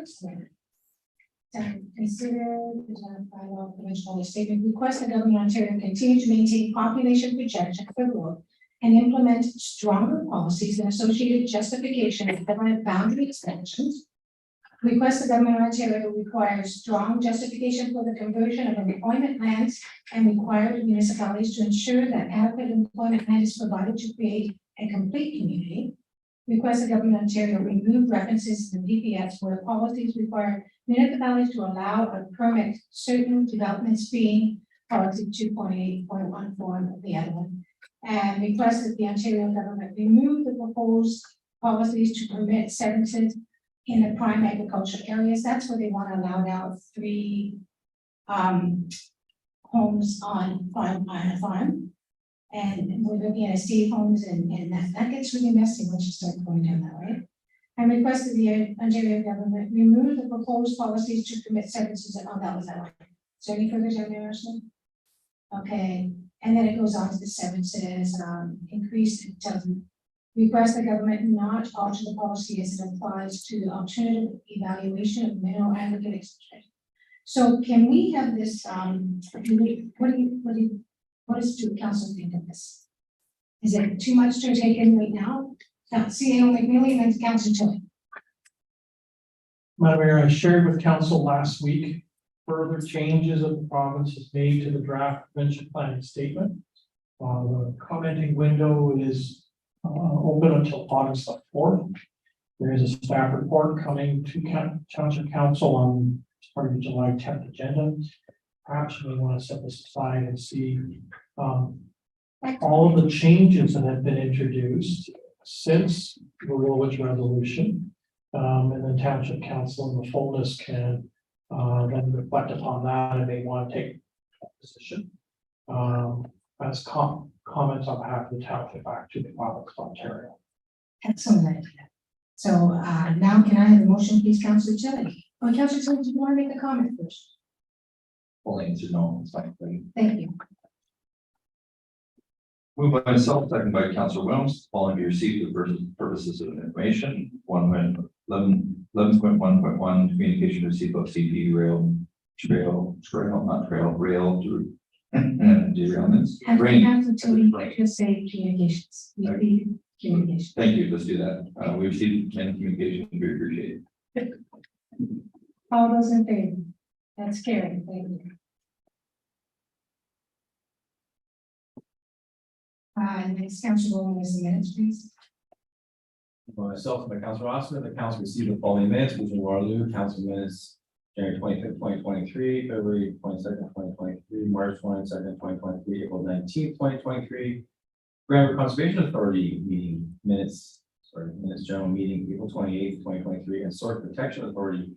consider the bylaw conventional statement request the government of Ontario continue to maintain population projection for growth and implement stronger policies and associated justification of permanent boundary extensions. Request the government of Ontario require strong justification for the conversion of employment lands and require municipalities to ensure that adequate employment land is provided to create a complete community. Request the government of Ontario remove references to the DPS where policies require municipalities to allow or permit certain developments being policy 2.8.14 of the other one. And request that the Ontario government remove the proposed policies to permit sentences in the prime agricultural areas. That's where they want to allow now 3 homes on a farm. And we're looking at estate homes and that gets really messy once you start going down that way. I requested the Ontario government remove the proposed policies to commit sentences, oh, that was that one. Is there any further down there, Ashley? Okay, and then it goes on to the sentences, increase, it tells them, request the government not alter the policy as it applies to the alternative evaluation of mineral aggregate extraction. So can we have this, what does the council think of this? Is it too much to take in right now? CEO McMillan and Council Tilly. Madam Mayor, I shared with council last week, further changes that the province has made to the draft prevention planning statement. The commenting window is open until August 4th. There is a staff report coming to Township Council on part of the July 10th agenda. Perhaps we want to set this aside and see all of the changes that have been introduced since the Woolwich resolution. And then Township Council in the fullness can then reflect upon that and they want to take a position. As comments on behalf of the township back to the province of Ontario. Excellent idea. So now can I have a motion, please, Councillor Tilly? Oh, Councillor Tilly, do you want to make a comment first? Full answer, no, it's fine. Thank you. Moved by myself, second by Councilor Williams, following be received for purposes of information, 11.1.1, communication received of CP rail, rail derailments. And Rain. Councillor Tilly, just say communications. We need communication. Thank you, let's do that. We received many communications, we appreciate it. All those in favor? That's carried. Thank you. Next, Councillor Bowman is the minutes, please. For myself and by Councilor Osmer, the council received the following minutes, which in Waterloo, council minutes, January 25th, 2023, February 22nd, 2023, March 22nd, 2023, April 19th, 2023. Grand River Conservation Authority meeting minutes, general meeting, April 28th, 2023, and Source Protection Authority,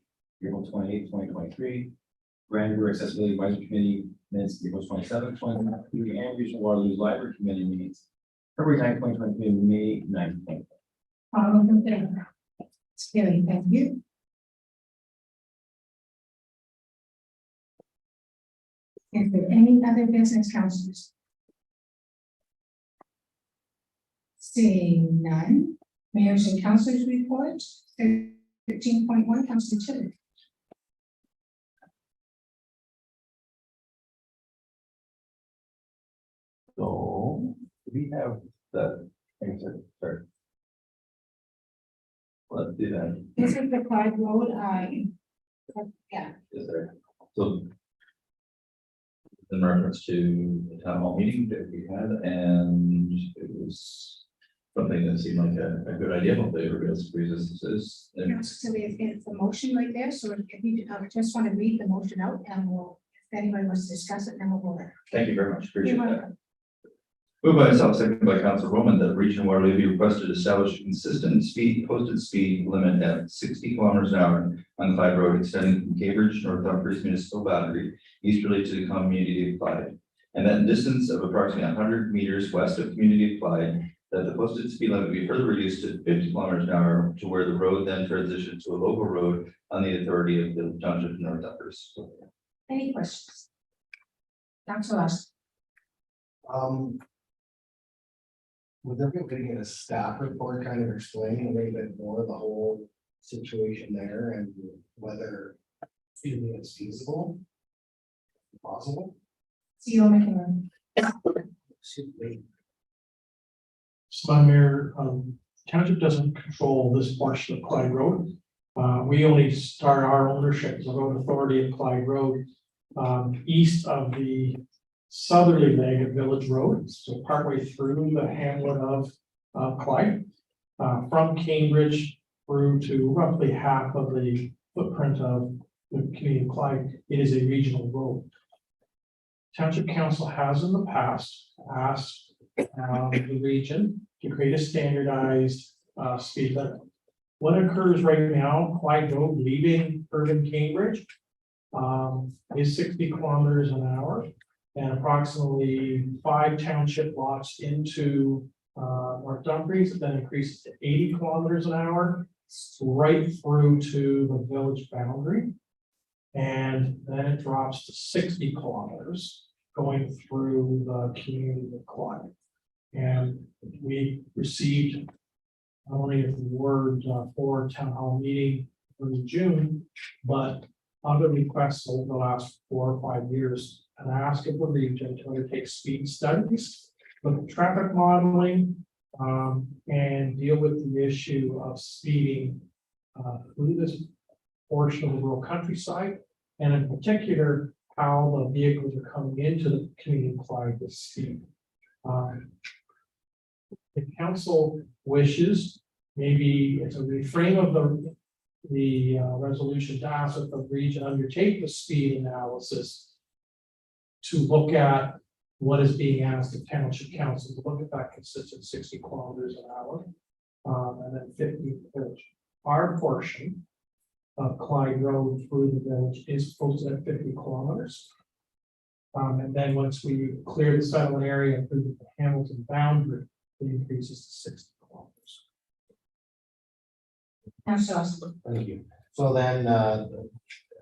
April 28th, 2023. Grand River Accessibility Advisory Committee minutes, April 27th, 2023, and Regional Waterloo Library Committee meetings, February 9th, 2023, May 9th, 2023. All those in favor? It's carried. Thank you. Is there any other business, councillors? Seeing none, mayors and councillors report, 13.1, Councillor Tilly. So we have the, sorry. Let's do that. This is the Clyde Road, yeah, Is there? So. In reference to the town hall meeting that we had, and it was something that seemed like a good idea, hopefully everybody else agrees this is. And Councillor Tilly, it's the motion right there, so if you just want to read the motion out, and we'll, if anybody wants to discuss it, then we'll go there. thank you very much, appreciate You're that. welcome. Moved by myself, seconded by Councilor Roman, that Region Waterloo be requested to establish a consistent posted speed limit at 60 kilometers an hour on Clyde Road, extending from Cambridge, North Dumfries Municipal Boundary, easterly to the community of Clyde. And that distance of approximately 100 meters west of community of Clyde, that the posted speed limit be further reduced to 50 kilometers an hour to where the road then transitions to a local road on the authority of the Township of North Dumfries. Any questions? Councillor Austin. Would there be able to get a staff report kind of explaining a little bit more the whole situation there and whether it's feasible? Possible? CEO McKinnon. So, Madam Mayor, township doesn't control this portion of Clyde Road. We only start our ownership as a road authority of Clyde Road, east of the southerly leg of Village Road, so partway through the hamlet of Clyde, from Cambridge through to roughly half of the footprint of the community of Clyde. It is a regional road. Township Council has in the past asked the region to create a standardized speed limit. What occurs right now, Clyde Road leaving urban Cambridge is 60 kilometers an hour. and approximately 5 township lots into North Dumfries, it then increases to 80 kilometers an hour, right through to the village boundary. And then it drops to 60 kilometers going through the community of Clyde. And we received not only the word for town hall meeting in June, but other requests over the last 4 or 5 years, and ask of the region to undertake speed studies, look at traffic modeling, and deal with the issue of speeding through this portion of the rural countryside, and in particular, how the vehicles are coming into the community of Clyde with speed. The council wishes, maybe it's a reframe of the resolution to ask that the region undertake the speed analysis to look at what is being asked of township council, to look at that consistent 60 kilometers an hour, and then 50 in the village. Our portion of Clyde Road through the village is posted at 50 kilometers. And then once we clear the settlement area through the Hamilton boundary, it increases to 60 kilometers. Councillor Austin. Thank you. So then,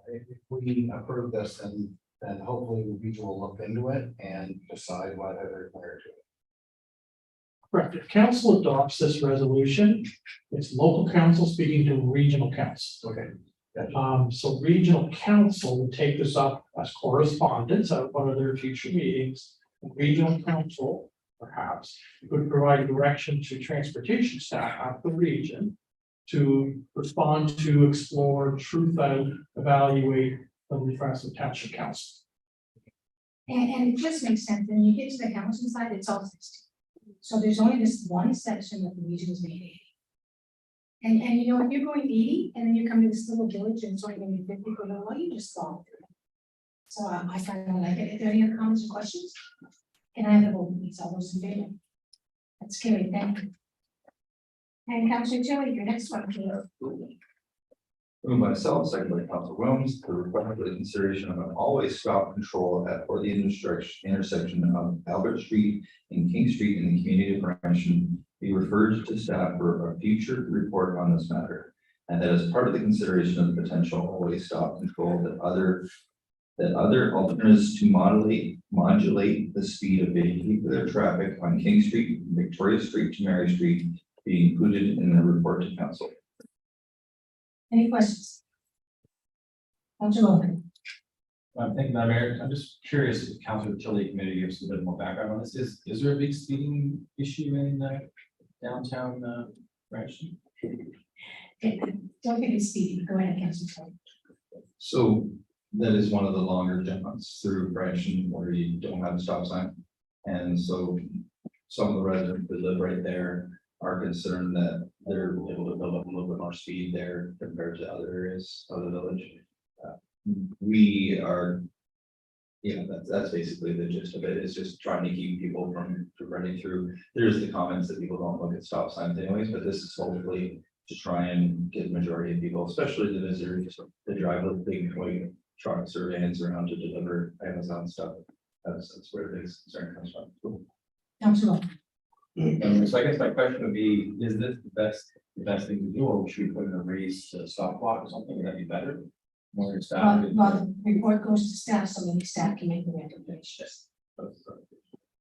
if we approve this, then hopefully the region will look into it and decide whether they're clear to it. Correct. If council adopts this resolution, it's local council speaking to regional council. Okay. So regional council will take this up as correspondence at one of their future meetings. Regional council perhaps would provide direction to transportation staff at the region to respond to, explore, truth out, evaluate the request of township council. And it just makes sense, when you get to the Hamilton side, it's all 60. So there's only this one section that the region is made 80. And you know, if you're going 80 and then you come to this little village and it's only going to be 50 for a little while, you just fall through. So I kind of like it. If there are any other comments or questions? Can I have the vote, please? All those in favor? That's carried, thank you. And Councillor Tilly, your next one, please. Moved by myself, second by Council Williams, to request for the consideration of an always stop control at or the intersection of Albert Street and King Street in the community of Brampton be referred to staff for a future report on this matter. And that as part of the consideration of the potential always stop control that other alternatives to modulate the speed of vehicular traffic on King Street, Victoria Street to Mary Street be included in the report to council. Any questions? Councillor Logan. Thank you, Madam Mayor. I'm just curious if Council Utility Committee gives a bit more background on this. Is there a big speeding issue in downtown Brampton? Don't get it speedy. Go ahead, Councillor Tilly. So that is one of the longer jumps through Brampton where you don't have a stop sign. And so some of the residents that live right there are concerned that they're able to build up a little bit more speed there compared to other areas of the village. We are, yeah, that's basically the gist of it, is just trying to keep people from running through. There's the comments that people don't look at stop signs anyways, but this is hopefully to try and get the majority of people, especially the visitors, that drive those big white trucks or vans around to deliver Amazon stuff. That's where the concern comes from. Councillor Logan. So I guess my question would be, is this the best thing to do, or should we put in a raised stop clock or something? Would that be better? More staff. Well, the report goes to staff, so maybe staff can make the recommendations.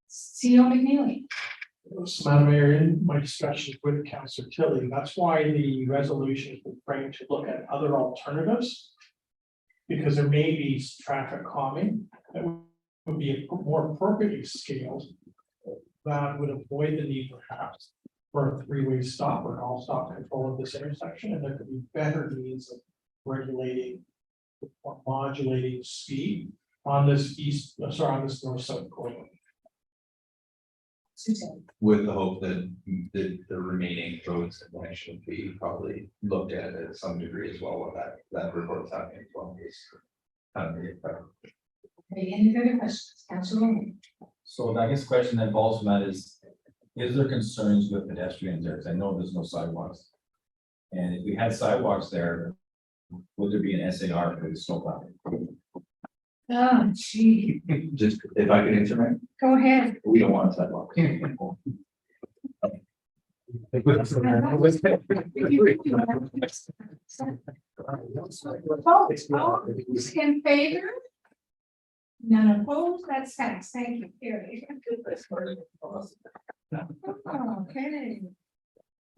CEO McNeely. So, Madam Mayor, in my discussions with Councillor Tilly, that's why the resolution has been framed to look at other alternatives. Because there may be some traffic calming that would be more appropriately scaled. That would avoid the need perhaps for a three-way stop or all stop control of this intersection, and there could be better means of regulating or modulating speed on this on this north-south corridor. With the hope that the remaining roads and line should be probably looked at some degree as well, what that report's happening as well. Okay, any further questions? Councillor Logan. So I guess the question that falls from that is there concerns with pedestrians there? Because I know there's no sidewalks. And if we had sidewalks there, would there be an SAR for the snowplow? Oh, gee, Just if I could answer, ma'am, go ahead. we don't want a sidewalk. Folks, in favor? None opposed, that's passed, thank you, Carrie.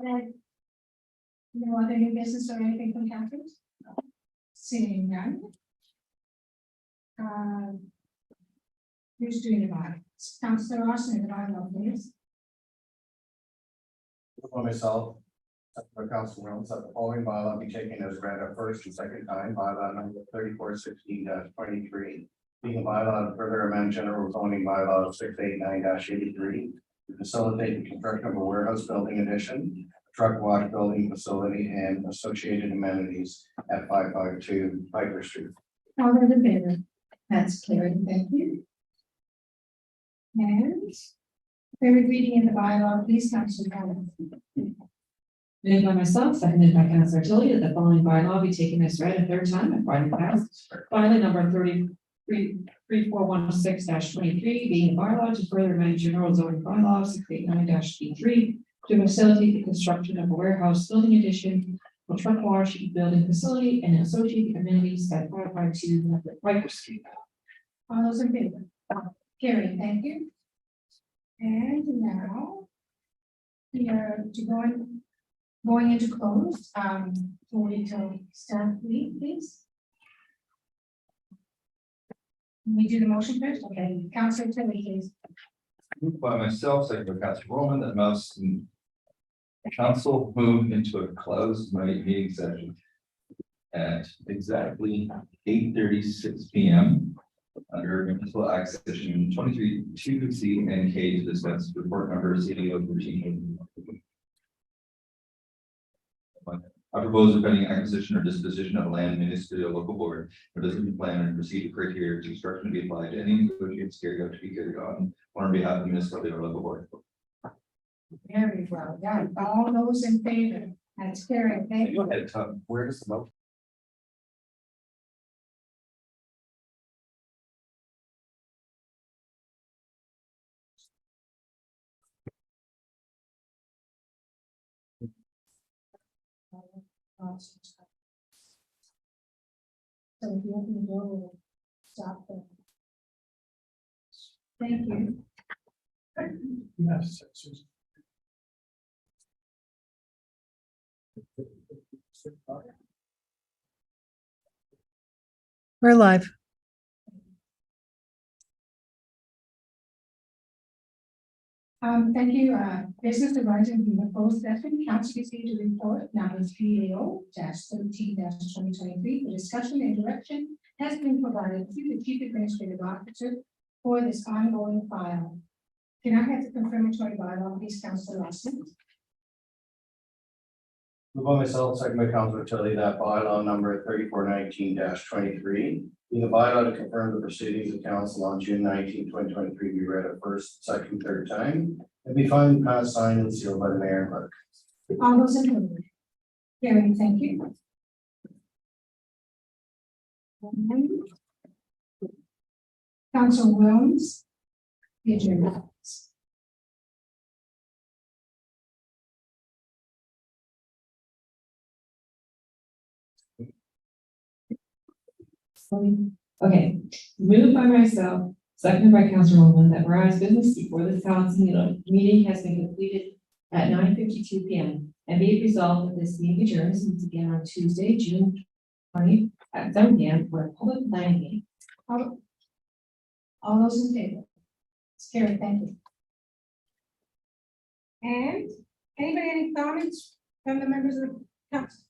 Okay. No other new business or anything from Catherine? Seeing none. Who's doing the bylaw? Councillor Austin, the bylaw, please. For myself, for Council Reynolds, that the following bylaw be taken as read a first and second time, bylaw number 3416-23. Being a bylaw to further amend general zoning bylaw 689-83 to facilitate the construction of a warehouse building addition, a truck wash building facility, and associated amenities at 552 Piper Street. All those in favor? That's carried, thank you. And third reading in the bylaw, please, Councillor Collins. Moved by myself, seconded by Councillor Tilly, that the following bylaw be taken as read a third time and finally passed. Finally, number 3416-23, being a bylaw to further amend general zoning bylaw 689-B3 to facilitate the construction of a warehouse building addition, a truck wash building facility, and associated amenities at 552 Piper Street. All those in favor? Carried, thank you. And now we are going into close, we'll wait till staff leave, please. Can we do the motion first? Okay, Councillor Tilly, please. Moved by myself, second by Councilor Roman, that mouse and council move into a closed meeting session at exactly 8:36 p.m. under municipal act section 23(2)C and K to discuss report number CDO 13. I propose a pending acquisition or disposition of land ministerial local board, or doesn't plan and procedure criteria to construction to be applied to any negotiations carried out to be carried on behalf of the municipality or local board. Very well done. All those in favor? That's carried, thank you. Go ahead, Tom. Where does the vote? So if you open the door, we'll stop there. Thank you. Yes. We're live. Thank you, business arising from the closed session, council received a report, now is PAO -13-2023, the discussion and direction has been provided to the chief administrative officer for this ongoing file. Can I have the confirmatory bylaw, please, Councillor Lawson? Move by myself, second by Councilor Tilly, that bylaw number 3419-23. Being a bylaw to confirm the proceedings of council on June 19, 2023, be read a first, second, third time, and be finally passed, signed, and sealed by the mayor and clerk. All those in favor? Carried, thank you. Council Williams. The agenda. Okay, moved by myself, seconded by Councillor Roman, that whereas business before this council meeting has been completed at 9:52 p.m. and be it resolved that this meeting adjourns meets again on Tuesday, June 20 at 7 p.m. for a public planning meeting. All those in favor? It's carried, thank you. And anybody, any comments from the members of the council?